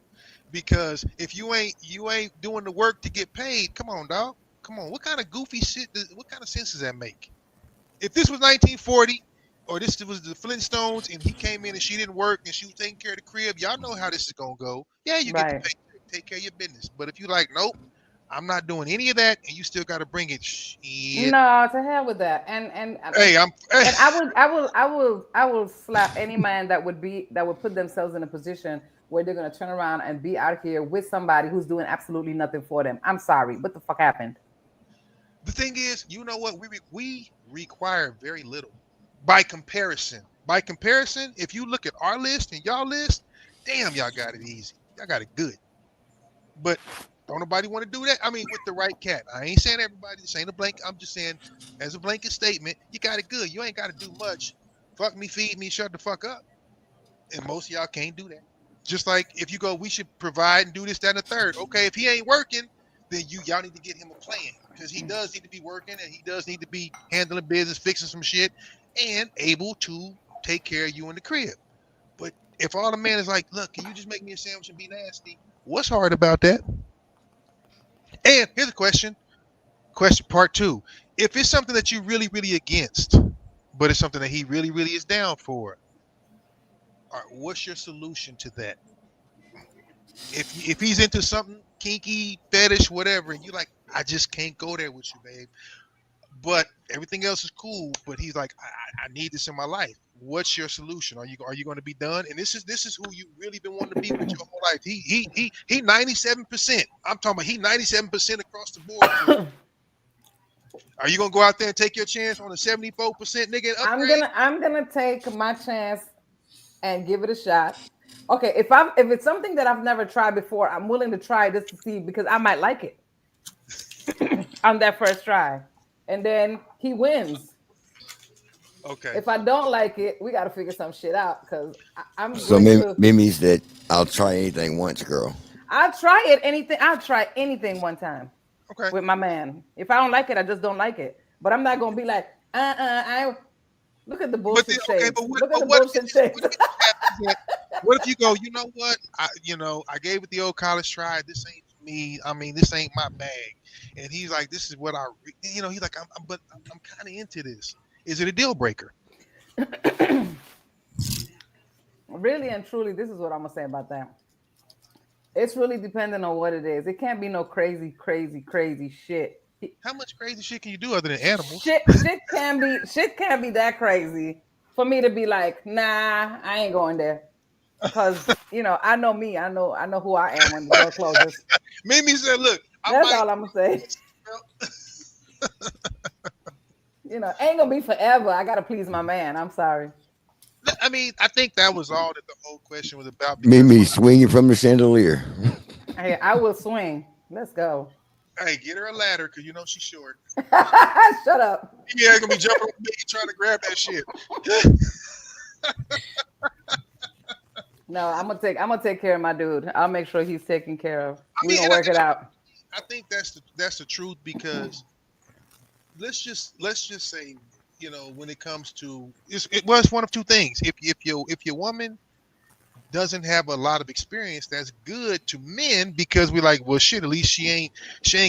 Because if you ain't doing the work to get paid, come on, dog. Come on. What kind of goofy shit? What kind of sense does that make? If this was 1940, or this was the Flintstones, and he came in and she didn't work and she was taking care of the crib, y'all know how this is gonna go. Yeah, you get the paycheck, take care of your business. But if you like, nope, I'm not doing any of that, and you still got to bring it. Shit. No, to hell with that. And hey, I will slap any man that would put themselves in a position where they're gonna turn around and be out here with somebody who's doing absolutely nothing for them. I'm sorry, what the fuck happened? The thing is, you know what? We require very little by comparison. By comparison, if you look at our list and y'all list, damn, y'all got it easy. Y'all got it good. But don't nobody want to do that. I mean, with the right cat. I ain't saying everybody. This ain't a blanket. I'm just saying, as a blanket statement, you got it good. You ain't got to do much. Fuck me, feed me, shut the fuck up. And most of y'all can't do that. Just like if you go, we should provide and do this, that, and the third. Okay, if he ain't working, then y'all need to get him a plan, because he does need to be working and he does need to be handling business, fixing some shit, and able to take care of you in the crib. But if all the man is like, look, can you just make me a sandwich and be nasty? What's hard about that? And here's a question. Question part 2. If it's something that you really, really against, but it's something that he really, really is down for, all right, what's your solution to that? If he's into something kinky, fetish, whatever, and you're like, I just can't go there with you, babe. but everything else is cool. But he's like, I need this in my life. What's your solution? Are you going to be done? And this is who you really been wanting to be with your whole life. He 97%. I'm talking about he 97% across the board. Are you gonna go out there and take your chance on a 74% nigga? Upgrade? I'm gonna take my chance and give it a shot. Okay, if it's something that I've never tried before, I'm willing to try this to see because I might like it on that first try, and then he wins. Okay. If I don't like it, we got to figure some shit out because I'm. So Mimi's that I'll try anything once, girl. I'll try anything one time. Okay. With my man. If I don't like it, I just don't like it. But I'm not gonna be like, I look at the bullshit shades. Look at the bullshit shades. What if you go, you know what? I gave it the old college try. This ain't me. I mean, this ain't my bag. And he's like, this is what he's like, I'm kind of into this. Is it a deal breaker? Really and truly, this is what I'm gonna say about that. It's really dependent on what it is. It can't be no crazy shit. How much crazy shit can you do other than animals? Shit can't be that crazy for me to be like, nah, I ain't going there. Because I know me. I know who I am when the door closes. Mimi said, look, that's all I'm gonna say. Ain't gonna be forever. I gotta please my man. I'm sorry. I mean, I think that was all that the whole question was about. Mimi swinging from the chandelier. Hey, I will swing. Let's go. Hey, get her a ladder because she's short. Shut up. Yeah, gonna be jumping on me trying to grab that shit. No, I'm gonna take care of my dude. I'll make sure he's taken care of. We're gonna work it out. I think that's the truth because let's just say, when it comes to it was one of two things. If your woman doesn't have a lot of experience, that's good to men because we're like, well, shit, at least she ain't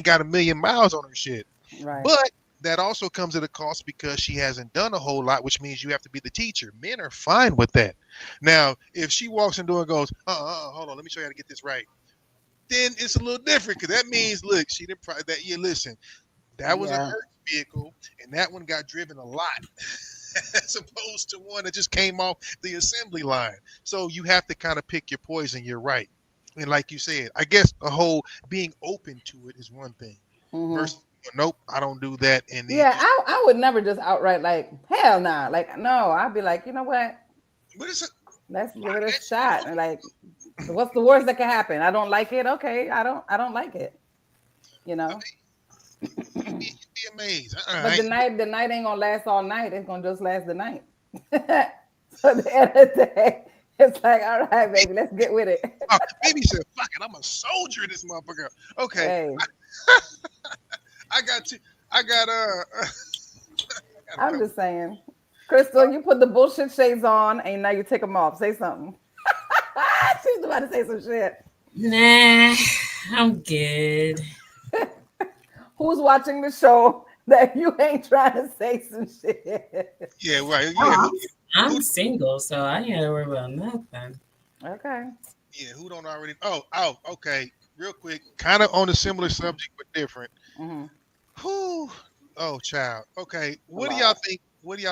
got 1,000,000 miles on her shit. Right. But that also comes at a cost because she hasn't done a whole lot, which means you have to be the teacher. Men are fine with that. Now, if she walks into and goes, hold on, let me show you how to get this right, then it's a little different because that means, look, she didn't that. Yeah, listen, that was a hurt vehicle, and that one got driven a lot, as opposed to one that just came off the assembly line. So you have to kind of pick your poison. You're right, and like you said, I guess the whole being open to it is one thing. Versus, nope, I don't do that. And I would never just outright like, hell nah. Like, no, I'd be like, you know what? Let's give it a shot. And like, what's the worst that can happen? I don't like it. Okay, I don't like it. You'd be amazed. But the night ain't gonna last all night. It's gonna just last the night. So at the end of the day, it's like, all right, baby, let's get with it. Baby said, fuck it, I'm a soldier in this motherfucker. Okay. Hey. I'm just saying. Crystal, you put the bullshit shades on and now you take them off. Say something. She's about to say some shit. Nah, I'm good. Who's watching the show that you ain't trying to say some shit? Yeah, right. Yeah. I'm single, so I ain't gotta worry about nothing. Okay. Yeah, who don't already? Oh, okay. Real quick, kind of on a similar subject but different. Who? Oh, child. Okay. What do y'all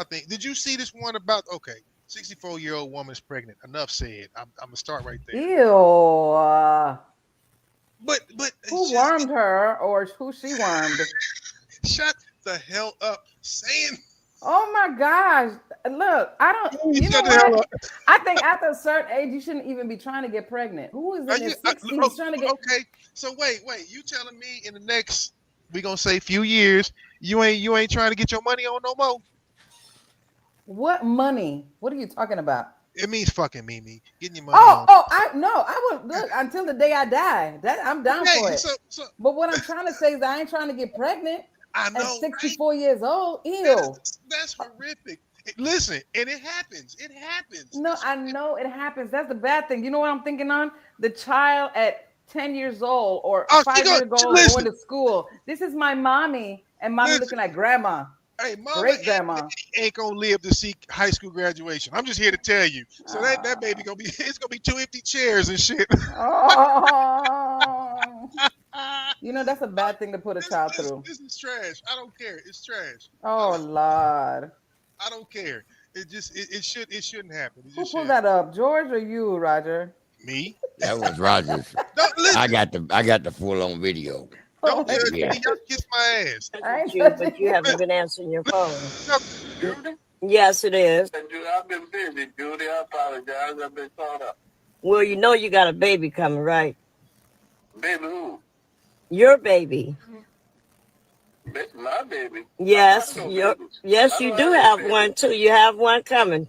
think? Did you see this one about? Okay, 64-year-old woman is pregnant. Enough said. I'm gonna start right there. Ew. But who wormed her or who she wormed? Shut the hell up, saying. Oh my gosh! Look, I don't. You know what? I think after a certain age, you shouldn't even be trying to get pregnant. Who is in his 60s trying to get? Okay, so wait. You telling me in the next, we gonna say few years, you ain't trying to get your money on no more? What money? What are you talking about? It means fucking Mimi. Getting your money on. I would look until the day I die. That I'm down for it. But what I'm trying to say is I ain't trying to get pregnant. I know. At 64 years old. Ew. That's horrific. Listen, and it happens. It happens. No, I know it happens. That's the bad thing. You know what I'm thinking on? The child at 10 years old or 5 years old going to school. This is my mommy, and mommy looking like grandma. Hey, mama, great grandma ain't gonna live to see high school graduation. I'm just here to tell you. So that baby it's gonna be 2 empty chairs and shit. Oh. You know, that's a bad thing to put a child through. This is trash. I don't care. It's trash. Oh, Lord. I don't care. It shouldn't happen. Who pulled that up, George or you, Roger? Me. That was Rogers. I got the full on video. Don't judge me. Y'all kiss my ass. But you haven't been answering your phone. Yes, it is. I've been busy, Judy. I apologize. I've been caught up. Well, you know you got a baby coming, right? Baby who? Your baby. My baby? Yes, yes, you do have one too. You have one coming.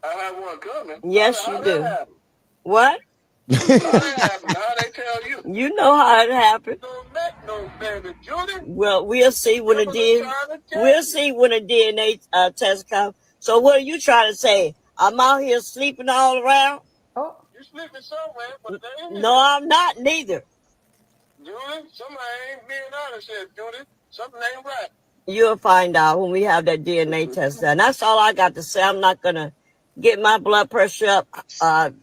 I have one coming? Yes, you do. What? How they tell you? You know how it happened. Don't make no baby, Judy. Well, we'll see when the DNA test comes. So what are you trying to say? I'm out here sleeping all around? Oh, you sleeping somewhere, but they ain't. No, I'm not neither. Judy, somebody ain't being honest here, Judy. Something ain't right. You'll find out when we have that DNA test done. That's all I got to say. I'm not gonna get my blood pressure up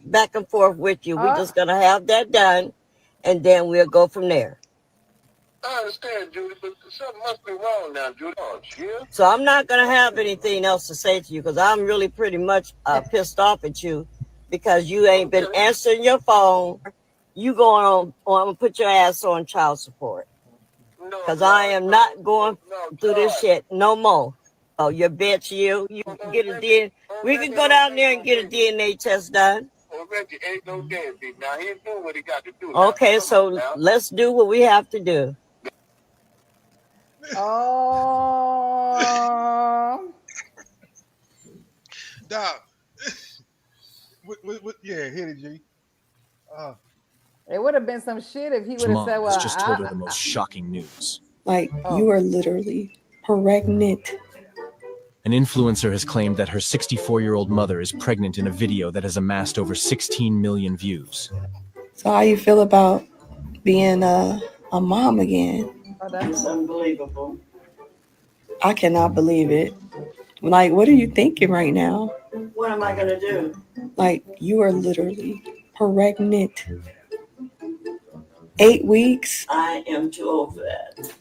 back and forth with you. We're just gonna have that done, and then we'll go from there. I understand, Judy, but something must be wrong now, Judy. So I'm not gonna have anything else to say to you because I'm really pretty much pissed off at you because you ain't been answering your phone. You going on? I'm gonna put your ass on child support because I am not going through this shit no more. Oh, you bitch, you can get a DNA. We can go down there and get a DNA test done. Ain't no damn thing. Now he ain't doing what he got to do. Okay, so let's do what we have to do. Oh. Dog. Yeah, hit it, G. It would have been some shit if he would have said, well, just told her the most shocking news. Like, you are literally pregnant. An influencer has claimed that her 64-year-old mother is pregnant in a video that has amassed over 16 million views. So how you feel about being a mom again? Oh, that's unbelievable. I cannot believe it. Like, what are you thinking right now? What am I going to do? Like, you are literally pregnant. 8 weeks? I am too old for that.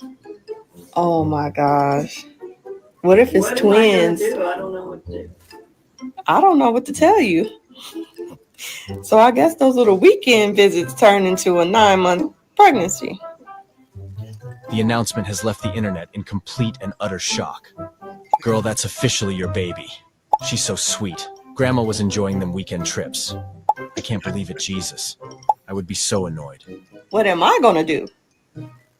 Oh my gosh. What if it's twins? I don't know what to do. I don't know what to tell you. So I guess those little weekend visits turn into a 9-month pregnancy. The announcement has left the internet in complete and utter shock. Girl, that's officially your baby. She's so sweet. Grandma was enjoying them weekend trips. I can't believe it, Jesus. I would be so annoyed. What am I going to do?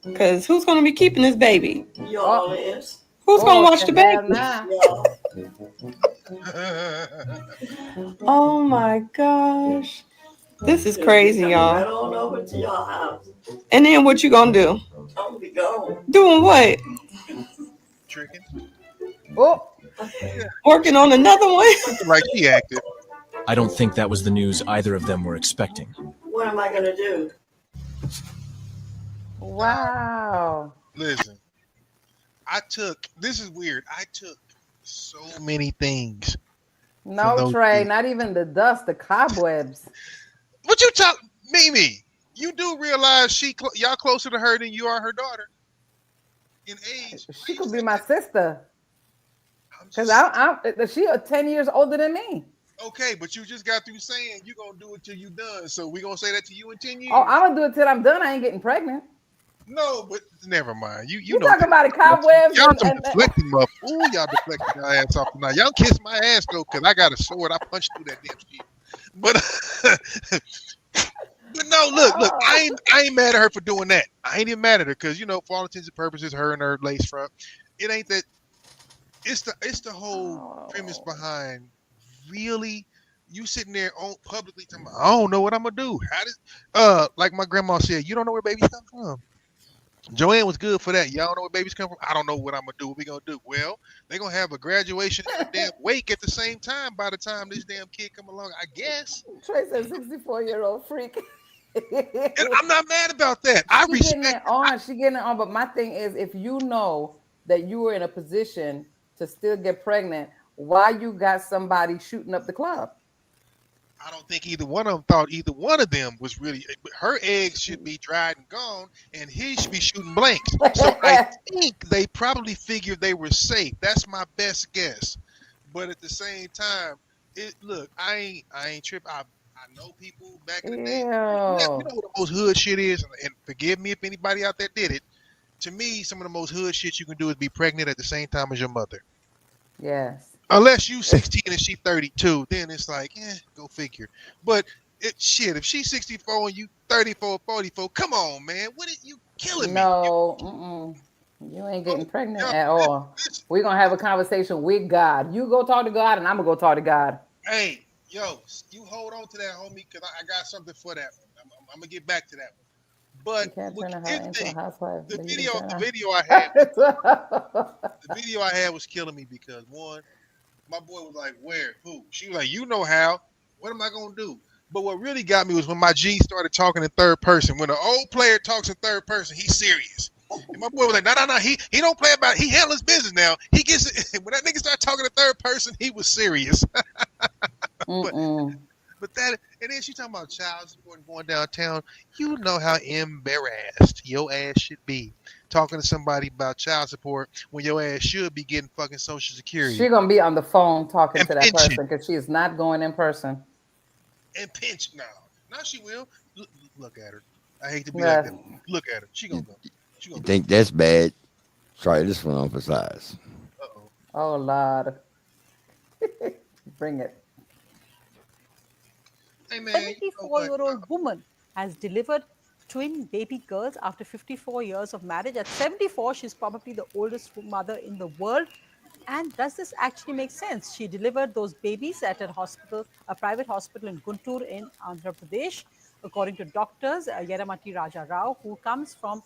Because who's going to be keeping this baby? Y'all is. Who's going to watch the baby? Oh my gosh. This is crazy, y'all. I don't know what to y'all house. And then what you going to do? I'm going to be gone. Doing what? Tricking. Oh. Working on another one? Like he acted. I don't think that was the news either of them were expecting. What am I going to do? Wow. Listen, this is weird. I took so many things. No, Trey, not even the dust, the cobwebs. What you talk, Mimi? You do realize y'all closer to her than you are her daughter in age. She could be my sister. Because she 10 years older than me. Okay, but you just got through saying you're going to do it till you're done. So we're going to say that to you in 10 years? Oh, I'm going to do it till I'm done. I ain't getting pregnant. No, but never mind. You know talking about the cobwebs. Y'all deflecting up. Ooh, y'all deflecting my ass off tonight. Y'all kiss my ass, though, because I got a sword. I punched through that damn shit. But no, look, I ain't mad at her for doing that. I ain't even mad at her because, for all intents and purposes, her and her lace front, it ain't that. It's the whole premise behind. Really, you sitting there publicly telling me, I don't know what I'm gonna do. How does like my grandma said, you don't know where babies come from. Joanne was good for that. Y'all don't know where babies come from. I don't know what I'm gonna do. What we gonna do? Well, they're gonna have a graduation and a damn wake at the same time. By the time this damn kid come along, I guess. Trey said 64-year-old freak. And I'm not mad about that. She getting it on. But my thing is, if you know that you were in a position to still get pregnant, why you got somebody shooting up the club? I don't think either one of them thought either one of them was really. Her eggs should be dried and gone, and his should be shooting blanks. So I think they probably figured they were safe. That's my best guess. But at the same time, look, I ain't tripping. I know people back in the day. You know what the most hood shit is, and forgive me if anybody out there did it. To me, some of the most hood shit you can do is be pregnant at the same time as your mother. Yes. Unless you 16 and she 32, then it's like, go figure. But if she's 64 and you 34, 44, come on, man. What are you killing me? No, you ain't getting pregnant at all. We're going to have a conversation with God. You go talk to God and I'm going to go talk to God. Hey, yo, you hold on to that, homie, because I got something for that one. I'm going to get back to that one. But the video I had was killing me because one, my boy was like, where? Who? She was like, you know how. What am I going to do? But what really got me was when my G started talking in third person. When an old player talks in third person, he's serious. And my boy was like, no. He don't play about it. He handles business now. He gets it. When that nigga started talking in third person, he was serious. But that, and then she talking about child support and going downtown. You know how embarrassed your ass should be talking to somebody about child support when your ass should be getting fucking Social Security. She's going to be on the phone talking to that person because she is not going in person. And pinch now. Now she will. Look at her. I hate to be like that. Look at her. She going to go. You think that's bad? Try this one on for size. Oh, Lord. Bring it. Hey, man. 74-year-old woman has delivered twin baby girls after 54 years of marriage. At 74, she's probably the oldest mother in the world. And does this actually make sense? She delivered those babies at a private hospital in Guntur in Andhra Pradesh. According to doctors, Yeramati Raja Rao, who comes from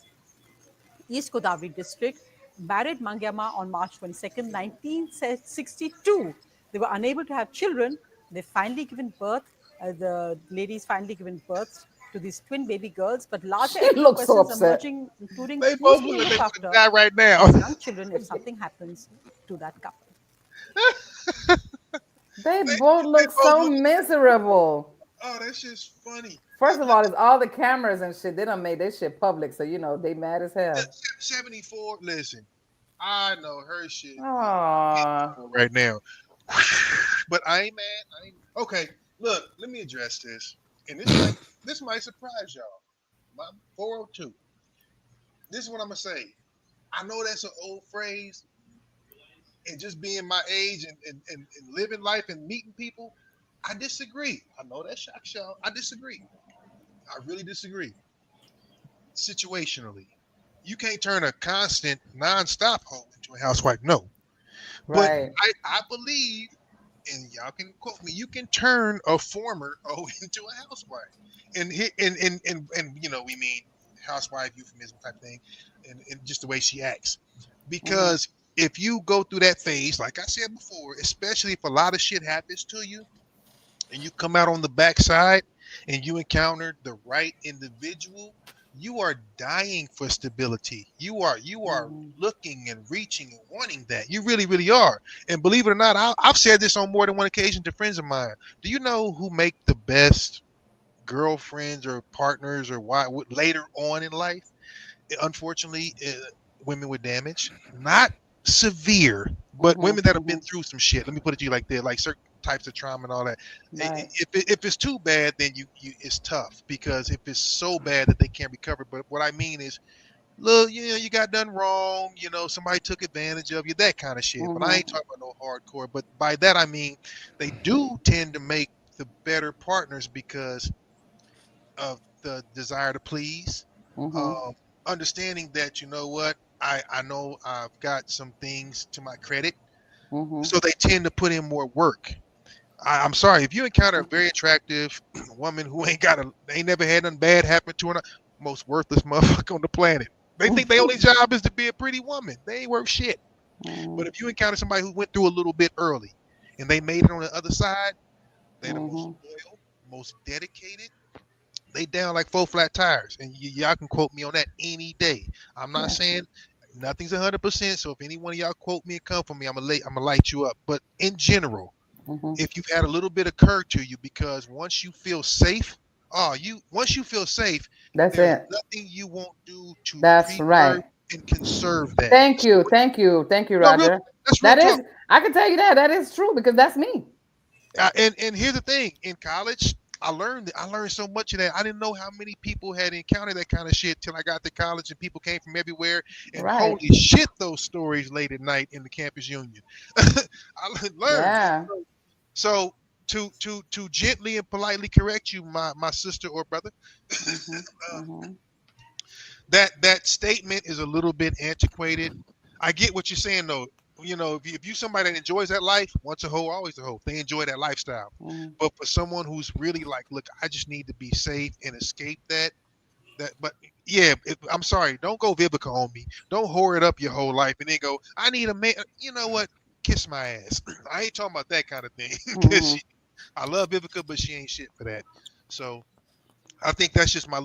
East Godavari district, married Mangyama on March 22nd, 1962. They were unable to have children. They finally given birth. The ladies finally given birth to these twin baby girls, but larger questions emerging, including who's going to look after right now. young children if something happens to that couple. They both look so miserable. Oh, that's just funny. First of all, it's all the cameras and shit. They done made this shit public, so you know they mad as hell. 74. Listen, I know her shit Aww. right now, but I ain't mad. Okay. Look, let me address this, and this might surprise y'all. My 402. This is what I'm gonna say. I know that's an old phrase, and just being my age and living life and meeting people, I disagree. I know that shocks y'all. I disagree. I really disagree. Situationally, you can't turn a constant, non-stop hoe into a housewife. No, right. But I believe. And y'all can quote me. You can turn a former into a housewife, and you know we mean housewife euphemism type thing, and just the way she acts. Because if you go through that phase, like I said before, especially if a lot of shit happens to you, and you come out on the backside, and you encounter the right individual, you are dying for stability. You are looking and reaching and wanting that. You really, really are. And believe it or not, I've said this on more than one occasion to friends of mine. Do you know who make the best girlfriends or partners or why later on in life? Unfortunately, women with damage, not severe, but women that have been through some shit. Let me put it to you like that, like certain types of trauma and all that. Right. If it's too bad, then you it's tough, because if it's so bad that they can't recover. But what I mean is, look, you got done wrong, somebody took advantage of you, that kind of shit. But I ain't talking about no hardcore. But by that I mean they do tend to make the better partners because of the desire to please, understanding that I know I've got some things to my credit, so they tend to put in more work. I'm sorry, if you encounter a very attractive woman who ain't never had nothing bad happen to her, most worthless motherfucker on the planet. They think their only job is to be a pretty woman. They ain't worth shit. But if you encounter somebody who went through a little bit early and they made it on the other side, they're the most loyal, most dedicated. They down like 4 flat tires, and y'all can quote me on that any day. I'm not saying nothing's 100%. So if any one of y'all quote me and come for me, I'm gonna light you up. But in general, if you've had a little bit occur to you, because once you feel safe, once you feel safe, that's there's it. nothing you won't do to That's right. and conserve that. Thank you, Roger. That's real talk. I can tell you that is true because that's me. And here's the thing: in college, I learned so much of that. I didn't know how many people had encountered that kind of shit till I got to college, and people came from everywhere. And holy shit, those stories late at night in the campus union. I learned. Yeah. So to gently and politely correct you, my sister or brother, that statement is a little bit antiquated. I get what you're saying though. You know, if you somebody that enjoys that life, once a hoe, always a hoe. They enjoy that lifestyle. But for someone who's really like, look, I just need to be safe and escape that. But yeah, I'm sorry. Don't go Vivica on me. Don't whore it up your whole life and then go, I need a man. You know what? Kiss my ass. I ain't talking about that kind of thing. Because I love Vivica, but she ain't shit for that. So I think that's just my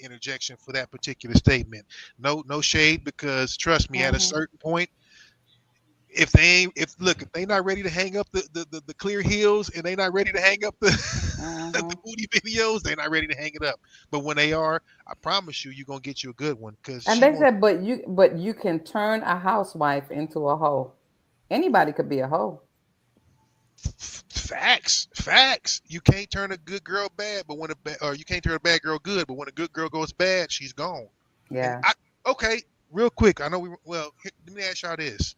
interjection for that particular statement. No shade, because trust me, at a certain point, if they not ready to hang up the clear heels and they not ready to hang up the the booty videos, they're not ready to hang it up. But when they are, I promise you're gonna get you a good one. And they said, but you can turn a housewife into a hoe. Anybody could be a hoe. Facts. You can't turn a good girl bad, but or you can't turn a bad girl good, but when a good girl goes bad, she's gone. Yeah. Okay, real quick. I know let me ask y'all this.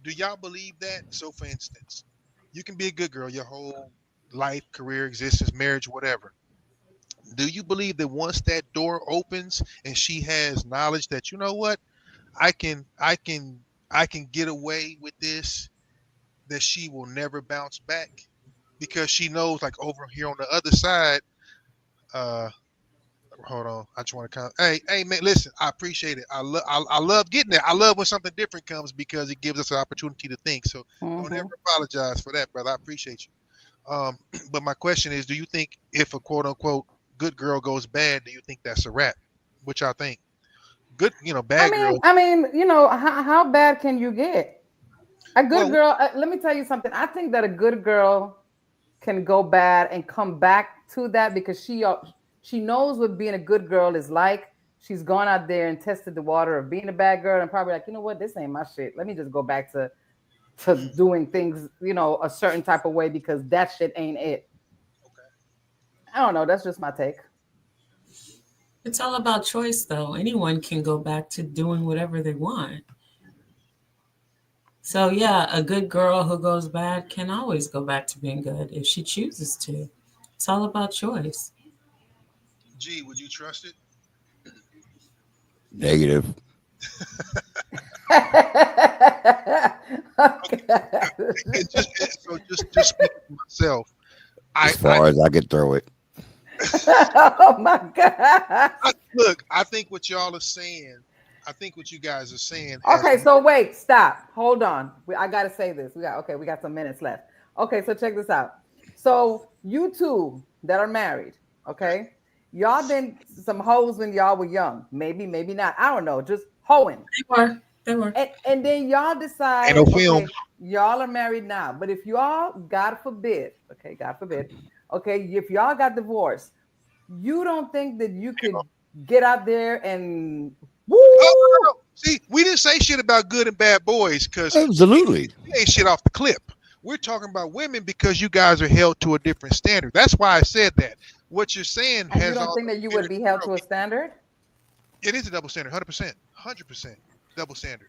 Do y'all believe that? So, for instance, you can be a good girl your whole life, career, existence, marriage, whatever. Do you believe that once that door opens and she has knowledge that, you know what, I can get away with this, that she will never bounce back? Because she knows, like, over here on the other side, hold on, I just want to come. Hey man, listen, I appreciate it. I love getting there. I love when something different comes because it gives us an opportunity to think. So don't ever apologize for that, brother. I appreciate you. But my question is, do you think if a quote unquote good girl goes bad, do you think that's a wrap? What y'all think? Good, bad girl. I mean, how bad can you get? A good girl, let me tell you something. I think that a good girl can go bad and come back to that because she knows what being a good girl is like. She's gone out there and tested the water of being a bad girl and probably like, you know what, this ain't my shit. Let me just go back to doing things, a certain type of way because that shit ain't it. Okay. I don't know. That's just my take. It's all about choice, though. Anyone can go back to doing whatever they want. So, yeah, a good girl who goes bad can always go back to being good if she chooses to. It's all about choice. G, would you trust it? Negative. Just speaking for myself. As far as I could throw it. Oh my God. Look, I think what y'all are saying, I think what you guys are saying. Okay, so wait, stop. Hold on. I gotta say this. We got some minutes left. Okay, so check this out. So you two that are married, okay? Y'all been some hoes when y'all were young. Maybe not. I don't know. Just hoeing. They were. And then y'all decide, okay, y'all are married now. But if y'all, God forbid, okay, if y'all got divorced, you don't think that you could get out there and woo? Oh, no. See, we didn't say shit about good and bad boys because absolutely we ain't shit off the clip. We're talking about women because you guys are held to a different standard. That's why I said that. What you're saying and you don't think that you would be held to a standard? It is a double standard, 100% double standard.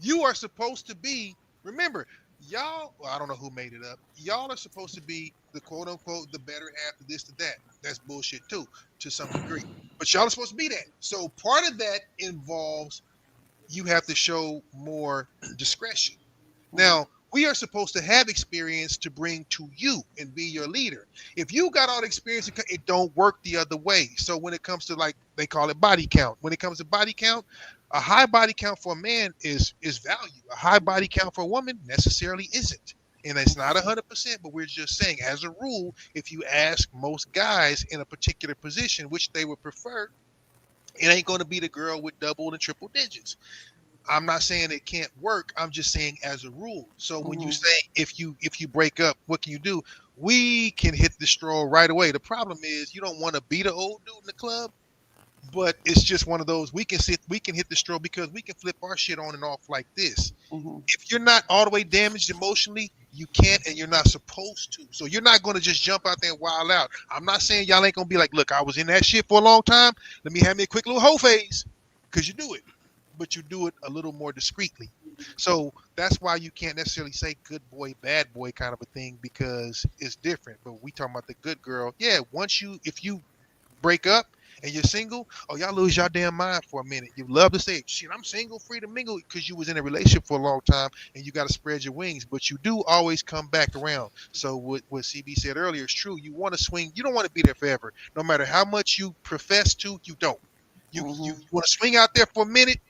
You are supposed to be, remember, y'all, I don't know who made it up. Y'all are supposed to be the quote unquote the better half of this to that. That's bullshit too, to some degree. But y'all are supposed to be that. So part of that involves you have to show more discretion. Now, we are supposed to have experience to bring to you and be your leader. If you got all the experience, it don't work the other way. So when it comes to, like, they call it body count. When it comes to body count, a high body count for a man is value. A high body count for a woman necessarily isn't. And it's not 100%, but we're just saying, as a rule, if you ask most guys in a particular position, which they would prefer, it ain't going to be the girl with double and triple digits. I'm not saying it can't work. I'm just saying as a rule. So when you say if you break up, what can you do? We can hit the straw right away. The problem is you don't want to be the old dude in the club, but it's just one of those. We can hit the straw because we can flip our shit on and off like this. If you're not all the way damaged emotionally, you can't, and you're not supposed to. So you're not going to just jump out there and wild out. I'm not saying y'all ain't going to be like, look, I was in that shit for a long time. Let me have me a quick little hoe phase, because you do it. But you do it a little more discreetly. So that's why you can't necessarily say good boy, bad boy kind of a thing, because it's different. But we talking about the good girl. Yeah, if you break up and you're single, y'all lose your damn mind for a minute. You love to say, shit, I'm single, free to mingle, because you was in a relationship for a long time and you got to spread your wings. But you do always come back around. So what CB said earlier is true. You want to swing. You don't want to be there forever. No matter how much you profess to, you don't. You want to swing out there for a minute,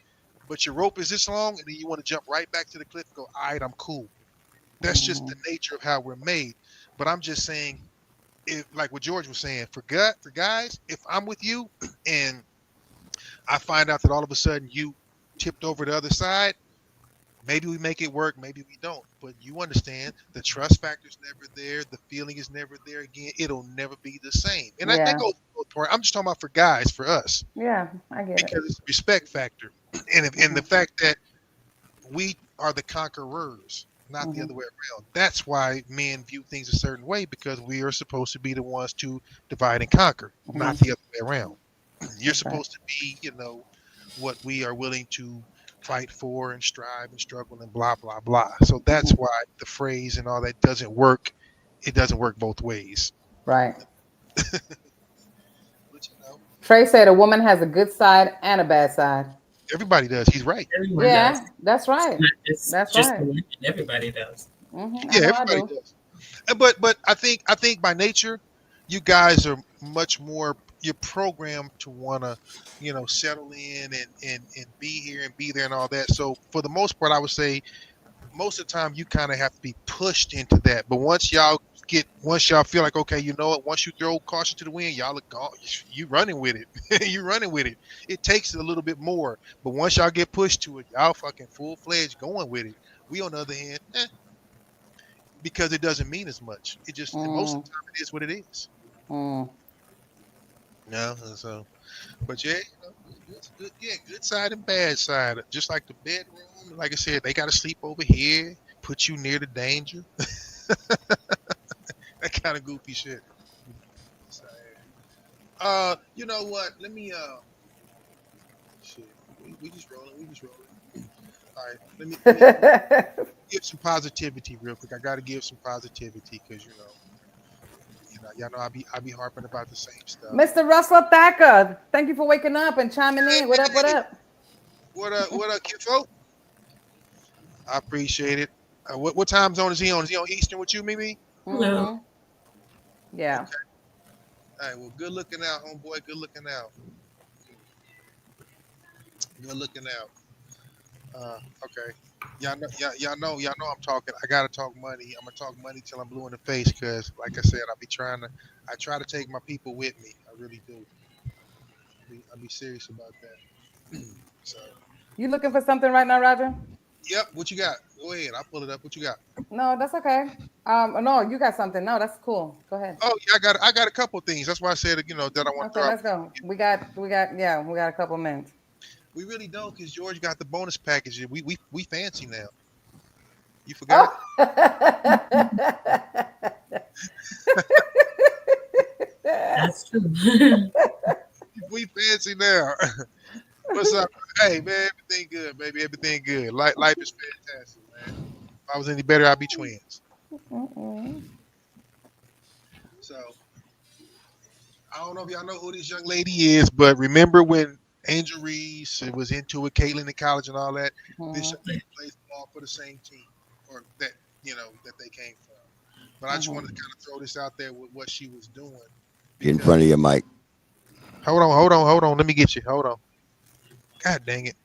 but your rope is this long, and then you want to jump right back to the cliff and go, all right, I'm cool. That's just the nature of how we're made. But I'm just saying, if, like what George was saying, for guys, if I'm with you and I find out that all of a sudden you tipped over the other side, maybe we make it work, maybe we don't. But you understand the trust factor is never there. The feeling is never there again. It'll never be the same. And that goes both ways. I'm just talking about for guys, for us. Yeah, I get it. Because it's a respect factor. And the fact that we are the conquerors, not the other way around. That's why men view things a certain way, because we are supposed to be the ones to divide and conquer, not the other way around. You're supposed to be, what we are willing to fight for and strive and struggle and blah, blah, blah. So that's why the phrase and all that doesn't work. It doesn't work both ways. Right. Trey said a woman has a good side and a bad side. Everybody does. He's right. Everyone does. That's right. That's right. Everybody does. Yeah, everybody does. But I think by nature, you guys are much more. You're programmed to want to, settle in and be here and be there and all that. So for the most part, I would say most of the time you kind of have to be pushed into that. But once y'all feel like, okay, you know what? Once you throw caution to the wind, y'all are you running with it. You running with it. It takes a little bit more, but once y'all get pushed to it, y'all fucking full fledged going with it. We on the other hand, because it doesn't mean as much. It just most of the time it is what it is. So, but yeah, it's good. Yeah, good side and bad side. Just like the bedroom, like I said, they got to sleep over here, put you near the danger. That kind of goofy shit. You know what? Let me shit. We just rolling. All right. Let me give some positivity real quick. I got to give some positivity because y'all know I be harping about the same stuff. Mr. Russell Thacker, thank you for waking up and chiming in. What up? What up, Kifo? I appreciate it. What time zone is he on? Is he on Eastern with you, Mimi? Mm-hmm. Yeah. Okay. All right. Well, good looking out, homeboy. Good looking out. Good looking out. Okay. Y'all know I'm talking. I gotta talk money. I'm gonna talk money till I'm blue in the face, because, like I said, I try to take my people with me. I really do. I'll be serious about that. So. You looking for something right now, Roger? Yep. What you got? Go ahead. I'll pull it up. What you got? No, that's okay. No, you got something. No, that's cool. Go ahead. Oh yeah, I got a couple things. That's why I said that I want to. Okay, let's go. We got a couple minutes. We really don't, because George got the bonus package. We fancy now. You forgot? That's true. We fancy now. What's up? Hey man, everything good, baby. Everything good. Life is fantastic, man. If I was any better, I'd be twins. So I don't know if y'all know who this young lady is, but remember when Angel Reese was into it, Caitlin in college and all that. This young lady plays ball for the same team, or that that they came from. But I just wanted to kind of throw this out there with what she was doing. Get in front of your mic. Hold on. Let me get you. Hold on. God dang it.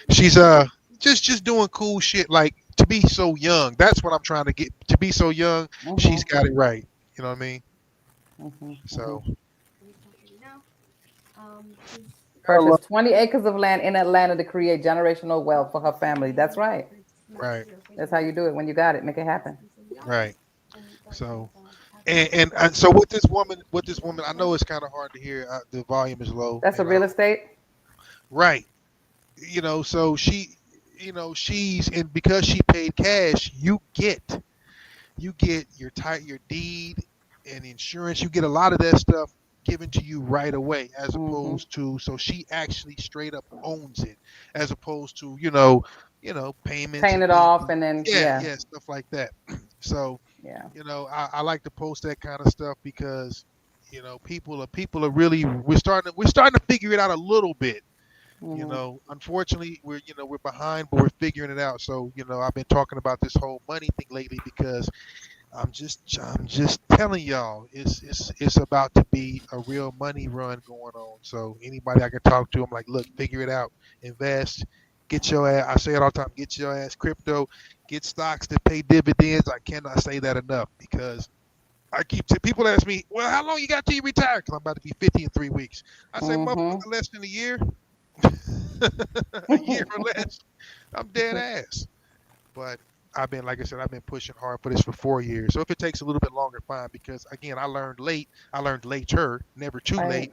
She's just doing cool shit, like to be so young. That's what I'm trying to get. To be so young, she's got it right. You know what I mean? So. Purchased 20 acres of land in Atlanta to create generational wealth for her family. That's right. Right. That's how you do it. When you got it, make it happen. Right. So, and so with this woman, I know it's kind of hard to hear. The volume is low. That's a real estate. Right. So she's, and because she paid cash, you get your deed and insurance. You get a lot of that stuff given to you right away, as opposed to, so she actually straight up owns it, as opposed to, payments, paying it off, and then stuff like that. So, yeah, I like to post that kind of stuff because, people are really, we're starting to figure it out a little bit. Unfortunately, we're behind, but we're figuring it out. So, I've been talking about this whole money thing lately because I'm just telling y'all, it's about to be a real money run going on. So anybody I can talk to, I'm like, look, figure it out, invest, get your ass. I say it all the time, get your ass crypto, get stocks that pay dividends. I cannot say that enough because people ask me, well, how long you got till you retire? Because I'm about to be 50 in 3 weeks. I say, motherfucker, less than a year. A year or less, I'm dead ass. But I've been pushing hard for this for 4 years. So if it takes a little bit longer, fine. Because again, I learned later, never too late.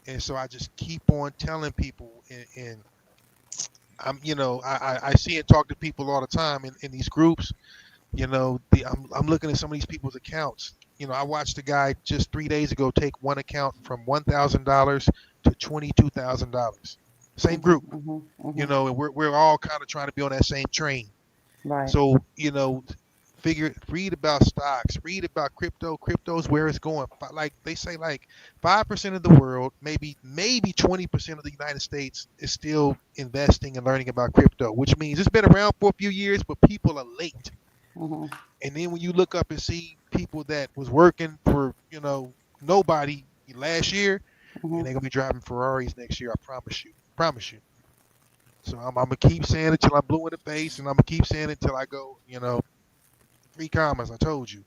And so I just keep on telling people, and I'm, I see and talk to people all the time in these groups. I'm looking at some of these people's accounts. I watched a guy just 3 days ago take one account from $1,000 to $22,000. Same group, and we're all kind of trying to be on that same train. Right. So, read about stocks, read about crypto. Crypto's where it's going. Like they say, like 5% of the world, maybe 20% of the United States is still investing and learning about crypto, which means it's been around for a few years, but people are late. And then when you look up and see people that was working for, nobody last year, and they're gonna be driving Ferraris next year, I promise you. So I'm gonna keep saying it till I'm blue in the face, and I'm gonna keep saying it till I go, 3 commas. I told you,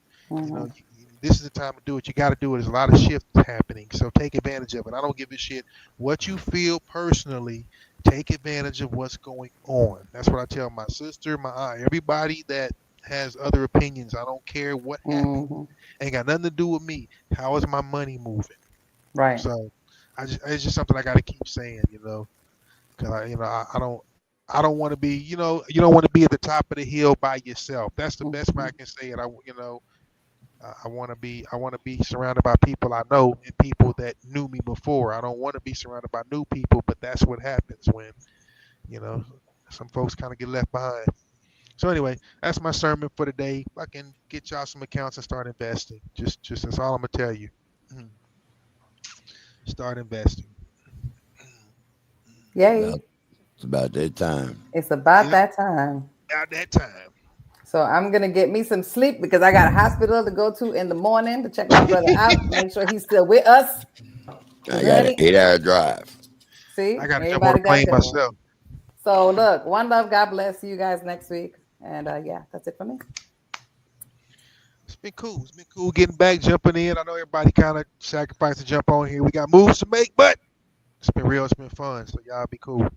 this is the time to do it. You got to do it. There's a lot of shifts happening, so take advantage of it. I don't give a shit what you feel personally. Take advantage of what's going on. That's what I tell my sister, my aunt, everybody that has other opinions. I don't care what happened. Ain't got nothing to do with me. How is my money moving? Right. So it's just something I got to keep saying, because I don't want to be, you don't want to be at the top of the hill by yourself. That's the best way I can say it. I want to be surrounded by people I know and people that knew me before. I don't want to be surrounded by new people, but that's what happens when, some folks kind of get left behind. So anyway, that's my sermon for today. I can get y'all some accounts and start investing. Just that's all I'm gonna tell you. Start investing. Yay. It's about that time. It's about that time. About that time. So I'm going to get me some sleep because I got a hospital to go to in the morning to check my brother out, make sure he's still with us. I got an 8-hour drive. See? I got to jump on a plane myself. So look, one love. God bless. See you guys next week. And that's it for me. It's been cool. It's been cool getting back, jumping in. I know everybody kind of sacrificed to jump on here. We got moves to make, but it's been real. It's been fun. So y'all be cool.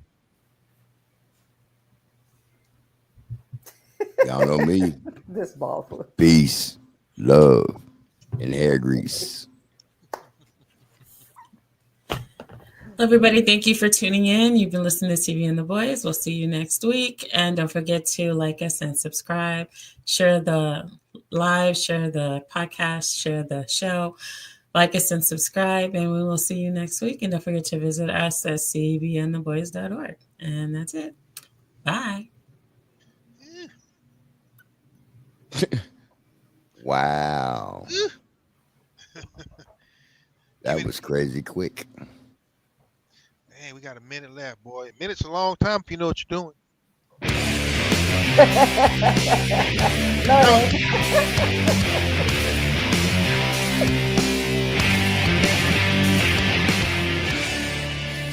Y'all know me. This ball. Peace, love, and hair grease. Everybody, thank you for tuning in. You've been listening to TV and the Boys. We'll see you next week. And don't forget to like us and subscribe. Share the live, share the podcast, share the show. Like us and subscribe. And we will see you next week. And don't forget to visit us at cbandtheboys.org. And that's it. Bye. Wow. That was crazy quick. Man, we got a minute left, boy. A minute's a long time if you know what you're doing.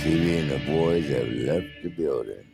TV and the boys have left the building.